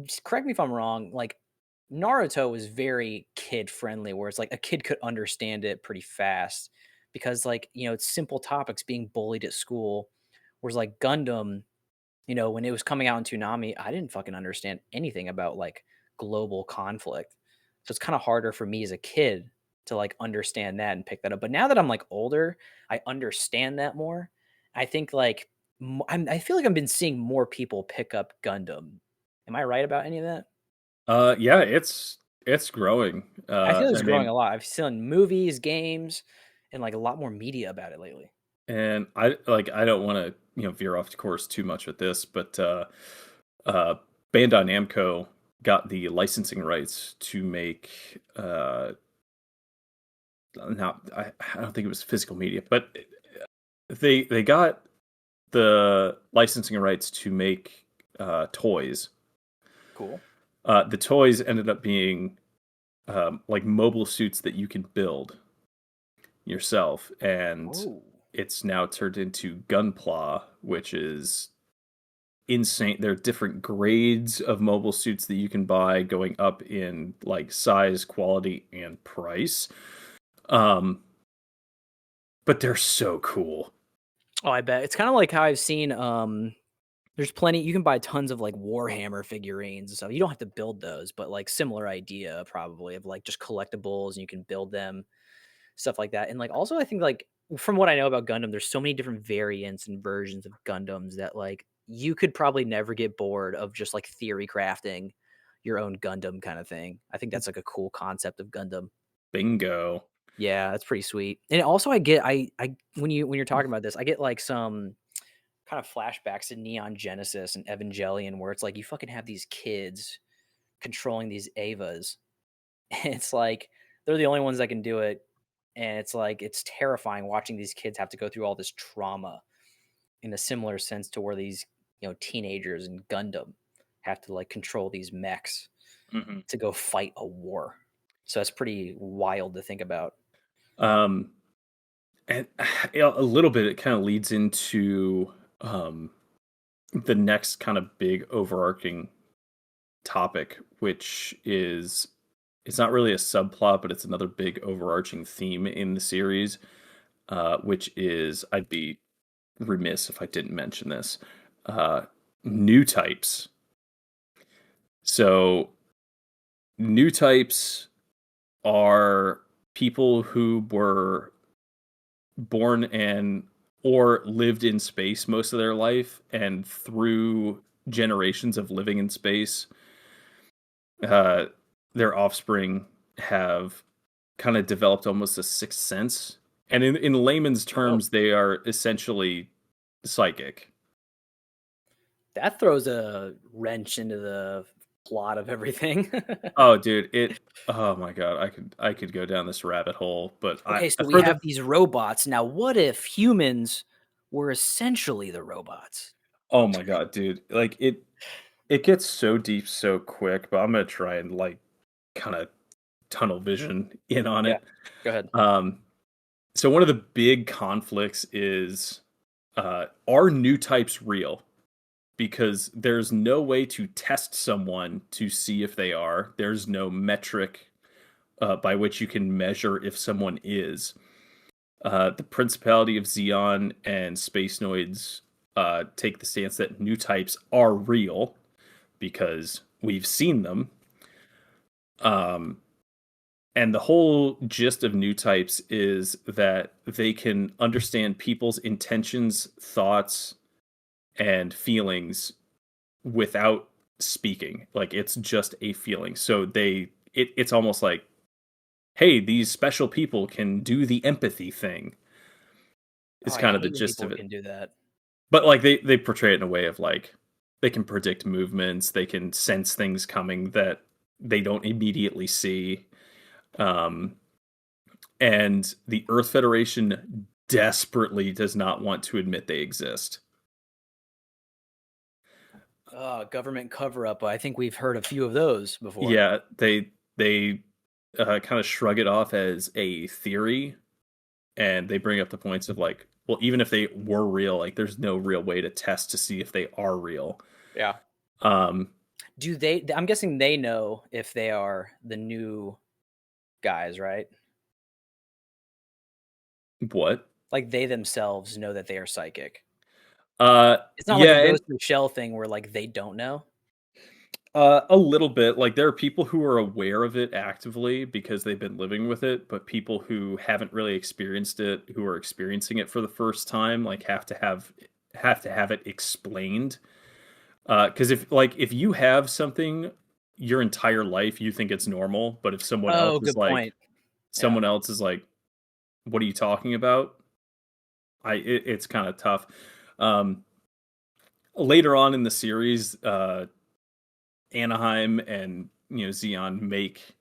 just correct me if I'm wrong, like Naruto was very kid friendly, where it's like a kid could understand it pretty fast because, like, it's simple topics being bullied at school. Whereas like Gundam, when it was coming out in Toonami, I didn't fucking understand anything about like global conflict. So it's kind of harder for me as a kid to like understand that and pick that up. But now that I'm like older, I understand that more. I think like I feel like I've been seeing more people pick up Gundam. Am I right about any of that? Yeah, it's growing. I feel I it's growing mean, a lot. I've seen movies, games, and like a lot more media about it lately. and I don't want to veer off course too much with this, but uh, Bandai Namco got the licensing rights to make now I don't think it was physical media, but they got the licensing rights to make toys. Cool. The toys ended up being like mobile suits that you can build yourself, and Oh. it's now turned into Gunpla, which is insane. There are different grades of mobile suits that you can buy, going up in like size, quality, and price. Um, but they're so cool. Oh, I bet. It's kind of like how I've seen there's plenty you can buy tons of like Warhammer figurines and stuff. You don't have to build those, but like similar idea probably of like just collectibles and you can build them, stuff like that. And like also I think like from what I know about Gundam, there's so many different variants and versions of Gundams that like you could probably never get bored of just like theory crafting your own Gundam kind of thing. I think that's like a cool concept of Gundam. Bingo. Yeah, that's pretty sweet. And also I when you're talking about this, I get like some kind of flashbacks to Neon Genesis and Evangelion where it's like you fucking have these kids controlling these Avas. And it's like they're the only ones that can do it. And it's like it's terrifying watching these kids have to go through all this trauma in a similar sense to where these, teenagers in Gundam have to like control these mechs Hmm. to go fight a war. So that's pretty wild to think about. Um, And a little bit, it kind of leads into um, the next kind of big overarching topic, which is it's not really a subplot, but it's another big overarching theme in the series, which is I'd be remiss if I didn't mention this. Uh, New types. So new types are people who were born and or lived in space most of their life, and through generations of living in space, uh, their offspring have kind of developed almost a sixth sense. And in layman's Oh, terms, they are essentially psychic. that throws a wrench into the plot of everything. Oh, dude, oh my god, I could go down this rabbit hole, but I Okay, so we for have the these robots. Now, what if humans were essentially the robots? oh my god, dude, like it gets so deep so quick, but I'm gonna try and like kind of tunnel vision in on Yeah, it. go ahead. Um, so one of the big conflicts is are new types real? Because there's no way to test someone to see if they are. There's no metric by which you can measure if someone is. The Principality of Xeon and Space Noids take the stance that new types are real because we've seen them. Um, and the whole gist of new types is that they can understand people's intentions, thoughts, and feelings without speaking. Like it's just a feeling. So it's almost like, hey, these special people can do the empathy thing. Oh, Is I kind of the hate when gist people of it. can do that. But like they portray it in a way of like they can predict movements, they can sense things coming that they don't immediately see. Um, and the Earth Federation desperately does not want to admit they exist. Government cover up. I think we've heard a few of those before. Yeah, they kind of shrug it off as a theory, and they bring up the points of like, well, even if they were real, like there's no real way to test to see if they are real. Yeah. Um, Do they? I'm guessing they know if they are the new guys, right? what? Like they themselves know that they are psychic. It's not like a Yeah, and Ghost in the Shell thing where like they don't know. a little bit. Like there are people who are aware of it actively because they've been living with it, but people who haven't really experienced it, who are experiencing it for the first time, like have it explained. Because if you have something your entire life, you think it's normal, but if Oh, good point. Yeah. someone else is like, "What are you talking about?" It's kind of tough. Um, Later on in the series, Anaheim and Xeon make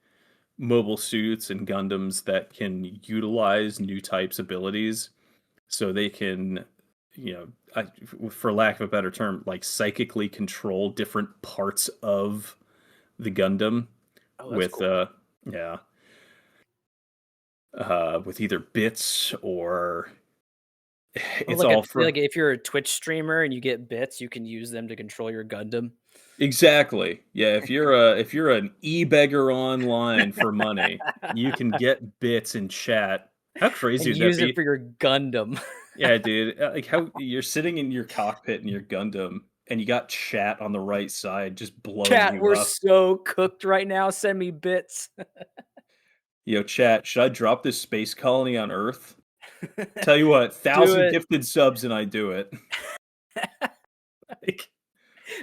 mobile suits and Gundams that can utilize new types abilities, so they can, for lack of a better term, like psychically control different parts of the Gundam Oh, that's with cool. yeah with either bits or Oh, it's all for like if you're a Twitch streamer and you get bits, you can use them to control your Gundam exactly, yeah, if you're an e-beggar online for money, you can get bits in chat. How crazy and would that use it be? for your Gundam. Yeah, dude, like how you're sitting in your cockpit in your Gundam and you got chat on the right side just blowing Chat, you we're up. so cooked right now. Send me bits. Yo, chat, should I drop this space colony on Earth? Tell you what, Do 1,000 it. gifted subs and I do it. Like,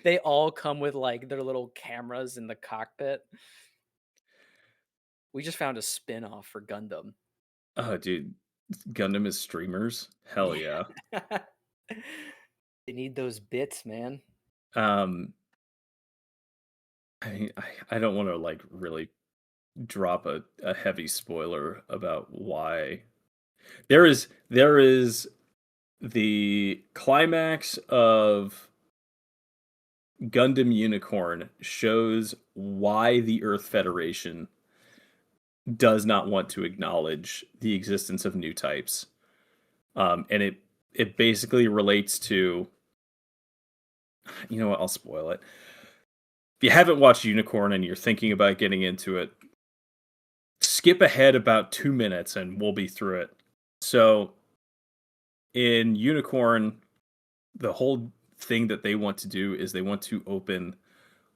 They all come with like their little cameras in the cockpit. We just found a spin-off for Gundam. oh, dude, Gundam is streamers. Hell Yeah. yeah. They need those bits, man. Um, I don't want to like really drop a heavy spoiler about why there is the climax of Gundam Unicorn shows why the Earth Federation does not want to acknowledge the existence of new types. And it basically relates to, you know what, I'll spoil it. If you haven't watched Unicorn and you're thinking about getting into it, skip ahead about 2 minutes and we'll be through it. So in Unicorn, the whole thing that they want to do is they want to open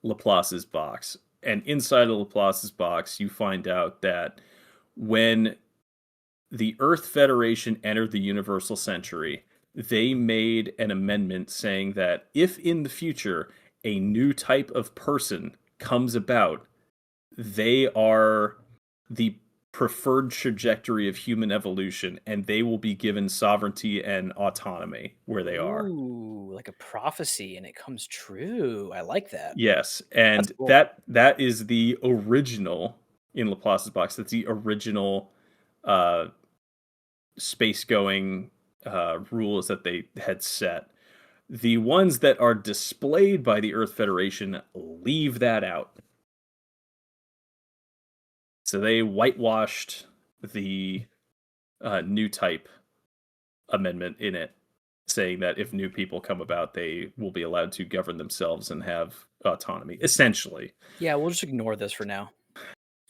Laplace's box. And inside of Laplace's box, you find out that when the Earth Federation entered the Universal Century, they made an amendment saying that if in the future a new type of person comes about, they are the preferred trajectory of human evolution and they will be given sovereignty and autonomy where they are. Ooh, like a prophecy, and it comes true. I like that. Yes, That's and cool. that is the original in Laplace's box. That's the original uh, space going rules that they had set. The ones that are displayed by the Earth Federation leave that out. So they whitewashed the new type amendment in it, saying that if new people come about, they will be allowed to govern themselves and have autonomy, essentially. Yeah, we'll just ignore this for now.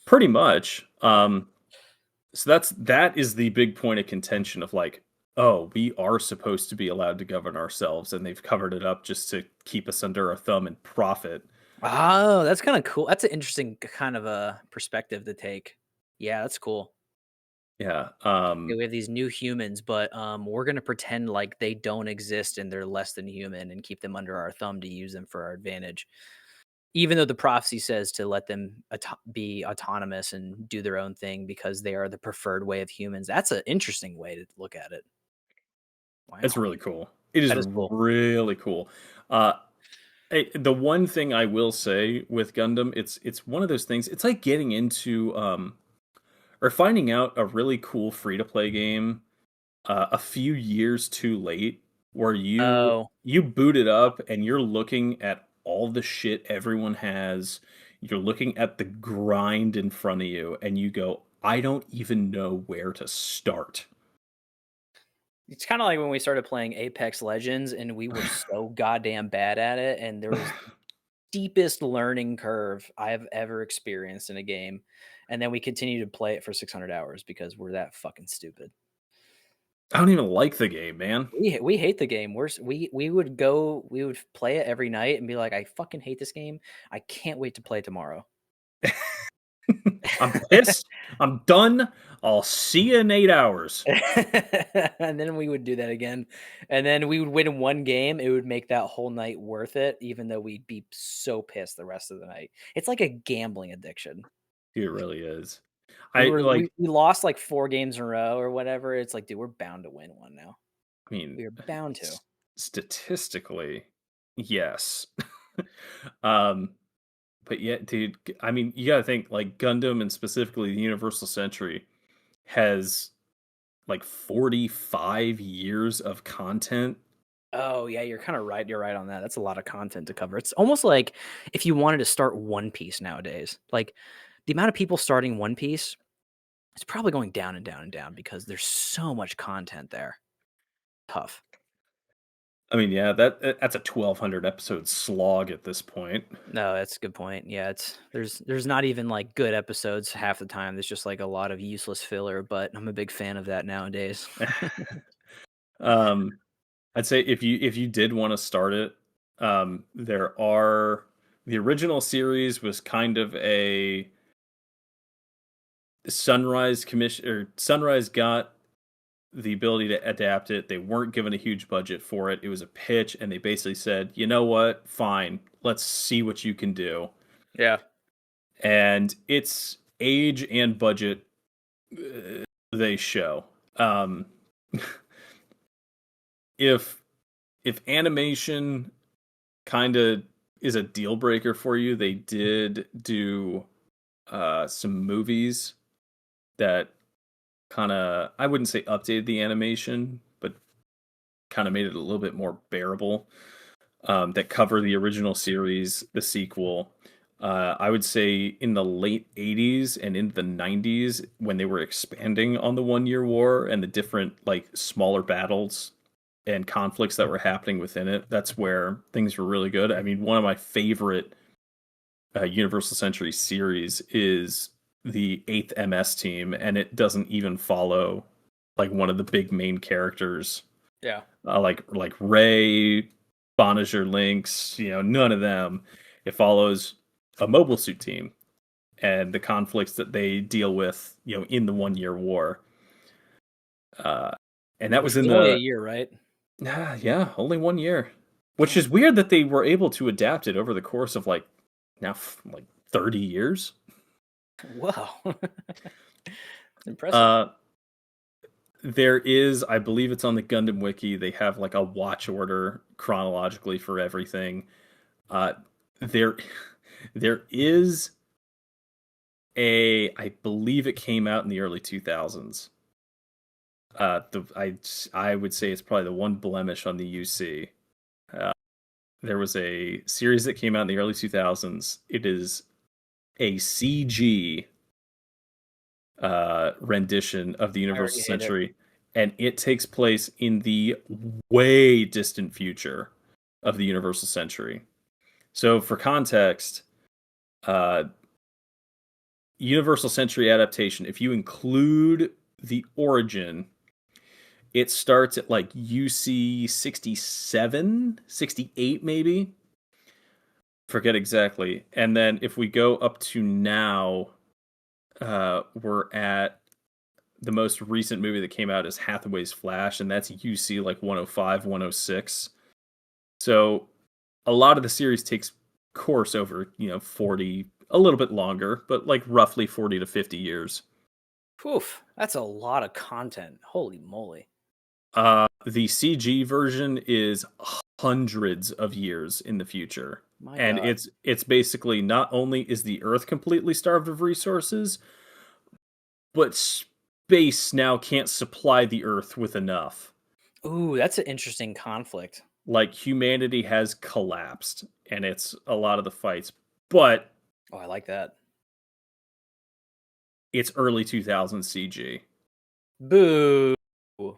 Pretty much. So that is the big point of contention of like, oh, we are supposed to be allowed to govern ourselves, and they've covered it up just to keep us under our thumb and profit. Oh, that's kind of cool. That's an interesting kind of a perspective to take. Yeah, that's cool. Yeah. Yeah, we have these new humans, but we're gonna pretend like they don't exist and they're less than human and keep them under our thumb to use them for our advantage. Even though the prophecy says to let them be autonomous and do their own thing because they are the preferred way of humans. That's an interesting way to look at it. It's Wow, really cool. It is that is cool. really cool. Uh, the one thing I will say with Gundam, it's one of those things. It's like getting into or finding out a really cool free to play game a few years too late, where Oh, you boot it up and you're looking at all the shit everyone has. You're looking at the grind in front of you, and you go, I don't even know where to start. it's kind of like when we started playing Apex Legends and we were so goddamn bad at it, and there was steepest learning curve I have ever experienced in a game. And then we continue to play it for 600 hours because we're that fucking stupid. I don't even like the game, man. We hate the game. We would play it every night and be like, I fucking hate this game. I can't wait to play tomorrow. I'm pissed. I'm done. I'll see you in 8 hours. And then we would do that again. And then we would win one game. It would make that whole night worth it, even though we'd be so pissed the rest of the night. It's like a gambling addiction. It really is. We I were like. we lost like 4 games in a row or whatever. It's like, dude, we're bound to win one now. I mean, We are bound to. statistically, yes. um, but yet, dude, I mean, you gotta think like Gundam and specifically the Universal Century has like 45 years of content. Oh, yeah, you're kinda right, you're right on that. That's a lot of content to cover. It's almost like if you wanted to start One Piece nowadays. Like, the amount of people starting One Piece, it's probably going down and down and down because there's so much content there. Tough. I mean, yeah, that's a 1,200 episode slog at this point. No, that's a good point. Yeah, there's not even, like, good episodes half the time. There's just, like, a lot of useless filler, but I'm a big fan of that nowadays. um, I'd say if you did want to start it, there are the original series was kind of a Sunrise commission or Sunrise got the ability to adapt it. They weren't given a huge budget for it. It was a pitch, and they basically said, "You know what? Fine, let's see what you can do." Yeah. And its age and budget they show. Um, if if animation kind of is a deal breaker for you, they did do some movies that kind of, I wouldn't say updated the animation, but kind of made it a little bit more bearable. That cover the original series, the sequel. I would say in the late 80s and into the 90s, when they were expanding on the 1 Year War and the different, like, smaller battles and conflicts that were happening within it, that's where things were really good. I mean, one of my favorite Universal Century series is the 8th MS team, and it doesn't even follow like one of the big main characters, Yeah. like Ray, Bonager Lynx, none of them. It follows a mobile suit team and the conflicts that they deal with, in the 1 Year War. Uh, and that Which was in was only a the year, right? yeah, only 1 year, which Damn. is weird that they were able to adapt it over the course of like now like 30 years. Whoa. Impressive. Uh, there is, I believe it's on the Gundam wiki. They have like a watch order chronologically for everything. Uh, there, there is I believe it came out in the early 2000s. I would say it's probably the one blemish on the UC. Uh, there was a series that came out in the early 2000s. It is a CG rendition of the I already Universal hate it. Century, and it takes place in the way distant future of the Universal Century. So, for context, uh, Universal Century adaptation, if you include the origin, it starts at like UC 67, 68 maybe. Forget exactly. And then if we go up to now, we're at the most recent movie that came out is Hathaway's Flash, and that's UC like 105, 106. So a lot of the series takes course over, 40, a little bit longer, but like roughly 40 to 50 years. Poof. That's a lot of content. Holy moly. The CG version is hundreds of years in the future. My And God. it's basically not only is the Earth completely starved of resources, but space now can't supply the Earth with enough. Ooh, that's an interesting conflict. Like humanity has collapsed, and it's a lot of the fights, but Oh, I like that. it's early 2000s CG. Boo.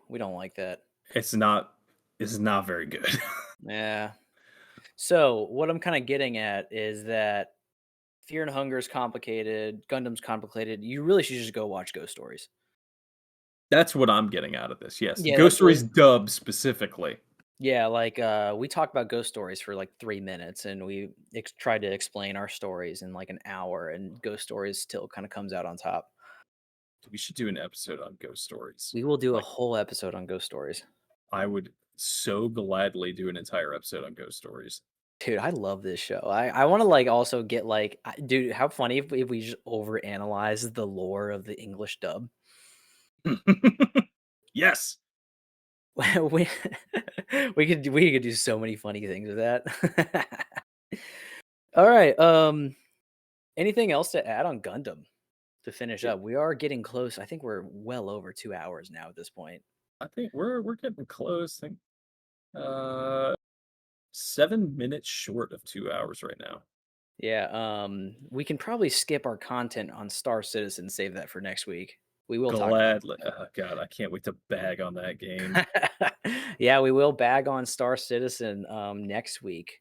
We don't like that. It's not it's not very good. Yeah. So, what I'm kind of getting at is that Fear and Hunger is complicated, Gundam's complicated. You really should just go watch Ghost Stories. That's what I'm getting out of this. Yes, Yeah, Ghost that's Stories dub specifically. yeah, like we talked about Ghost Stories for like 3 minutes and we tried to explain our stories in like an hour and Ghost Stories still kind of comes out on top. We should do an episode on Ghost Stories. We will do a Like, whole episode on Ghost Stories. I would so gladly do an entire episode on Ghost Stories. Dude, I love this show. I want to like also get like, dude, how funny if we just overanalyze the lore of the English dub. Yes. we we could do so many funny things with that. All right. Anything else to add on Gundam to finish up? We are getting close. I think we're well over 2 hours now at this point. I think we're getting close. I think uh 7 minutes short of 2 hours right now. Yeah. We can probably skip our content on Star Citizen. Save that for next week. We will talk Gladly. Oh, God, I can't wait to bag on that game. about it. Yeah, we will bag on Star Citizen next week.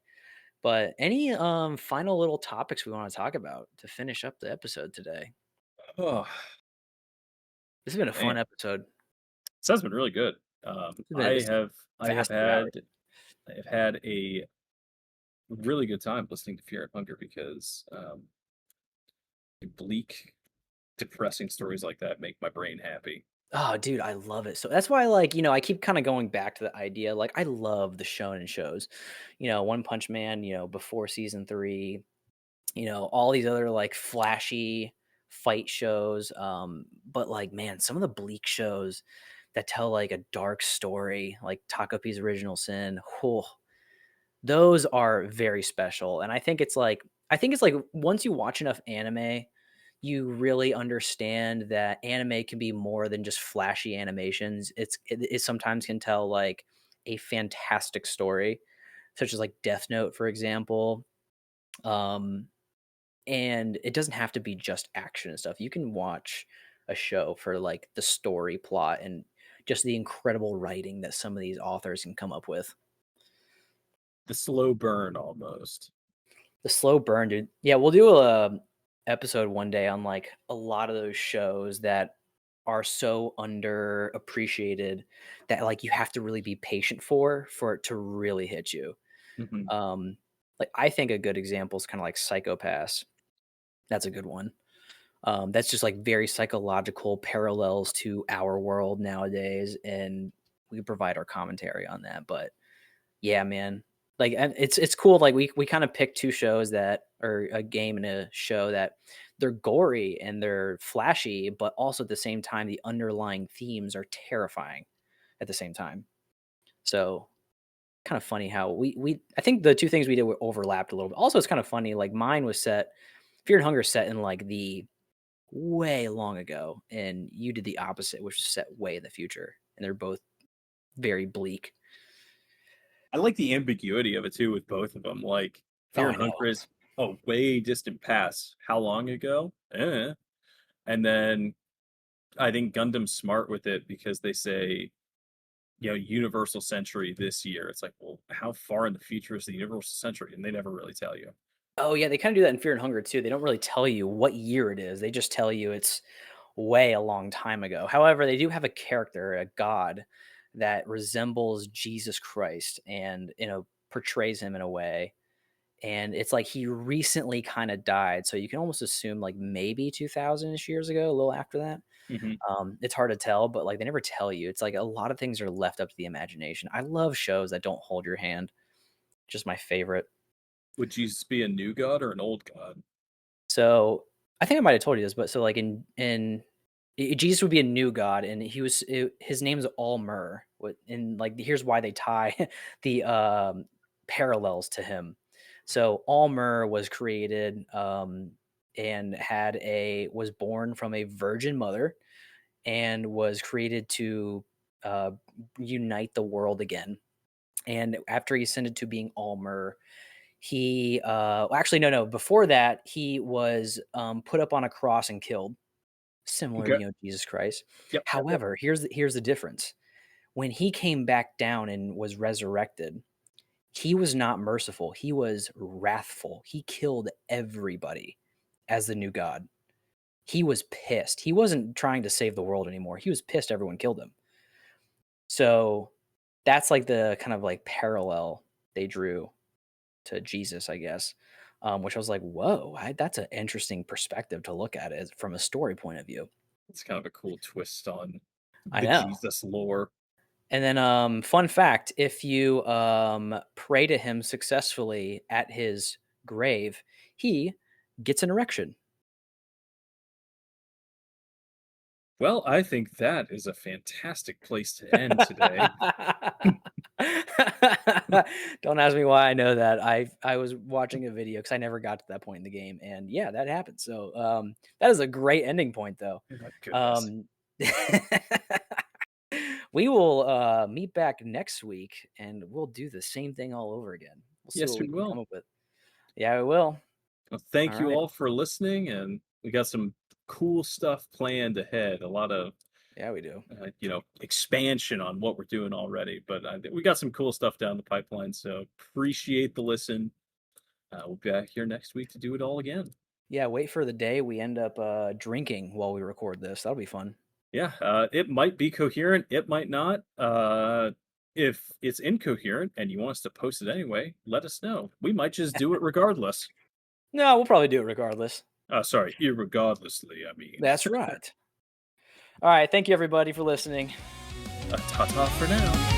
But any final little topics we want to talk about to finish up the episode today? Oh, This has been a fun man. episode. This has been really good. This I have vast 2 hours. had a really good time listening to Fear and Hunger because bleak, depressing stories like that make my brain happy. Oh, dude, I love it. So that's why, like, I keep kind of going back to the idea. Like, I love the shonen shows. One Punch Man. Before season 3. All these other like flashy fight shows. But like, man, some of the bleak shows that tell like a dark story, like Takopi's Original Sin. Oh, those are very special. And I think it's like once you watch enough anime, you really understand that anime can be more than just flashy animations. It sometimes can tell like a fantastic story, such as like Death Note, for example. Um, And it doesn't have to be just action and stuff. You can watch a show for like the story plot and just the incredible writing that some of these authors can come up with. The slow burn almost. The slow burn, dude. Yeah, we'll do a episode one day on like a lot of those shows that are so underappreciated that like you have to really be patient for it to really hit you. Mhm. Um, like I think a good example is kind of like Psychopaths. That's a good one. That's just like very psychological parallels to our world nowadays, and we provide our commentary on that. But yeah, man, like and it's cool. Like we kind of pick two shows that or a game and a show that they're gory and they're flashy, but also at the same time the underlying themes are terrifying at the same time. So kind of funny how we I think the two things we did were overlapped a little bit. Also, it's kind of funny. Like mine was set Fear and Hunger set in like the way long ago, and you did the opposite, which is set way in the future, and they're both very bleak. I like the ambiguity of it too with both of them. Like Oh, Fear I and know. Hunger is a way distant past. How long ago? And then I think Gundam's smart with it because they say, universal century this year. It's like, well, how far in the future is the universal century? And they never really tell you. Oh yeah, they kind of do that in Fear and Hunger too. They don't really tell you what year it is. They just tell you it's way a long time ago. However, they do have a character, a god that resembles Jesus Christ and portrays him in a way. And it's like he recently kind of died, so you can almost assume like maybe 2000ish years ago, a little after that. Hmm. It's hard to tell, but like they never tell you. It's like a lot of things are left up to the imagination. I love shows that don't hold your hand. Just my favorite. Would Jesus be a new god or an old god? So I think I might have told you this, but so like Jesus would be a new god, and his name's Almur. And like here's why they tie the parallels to him. So Almur was created and was born from a virgin mother and was created to uh, unite the world again. And after he ascended to being Almur, he actually no, before that he was put up on a cross and killed, similar to Okay. Jesus Christ. Yep. Yep. Yep. However, here's the difference. When he came back down and was resurrected, he was not merciful. He was wrathful. He killed everybody as the new god. He was pissed. He wasn't trying to save the world anymore. He was pissed everyone killed him. So that's like the kind of like parallel they drew to Jesus, I guess. Which I was like, whoa, that's an interesting perspective to look at it from a story point of view. It's kind of a cool twist on I the know. Jesus lore. And then, fun fact: if you pray to him successfully at his grave, he gets an erection. Well, I think that is a fantastic place to end today. Don't ask me why I know that. I was watching a video because I never got to that point in the game, and yeah, that happened. So that is a great ending point, though. Oh my goodness. Um, we will meet back next week, and we'll do the same thing all over again. We'll see Yes, what we we can will. come up with. Yeah, we will. Well, All thank you right. all for listening, and we got some cool stuff planned ahead. A lot of Yeah, we do. expansion on what we're doing already, but we got some cool stuff down the pipeline. So appreciate the listen. We'll be back here next week to do it all again. Yeah, wait for the day we end up drinking while we record this. That'll be fun. Yeah, it might be coherent, it might not. If it's incoherent and you want us to post it anyway, let us know. We might just do it regardless. No, we'll probably do it regardless. Sorry, irregardlessly, I mean. That's right. All right. Thank you, everybody, for listening. Ta ta for now.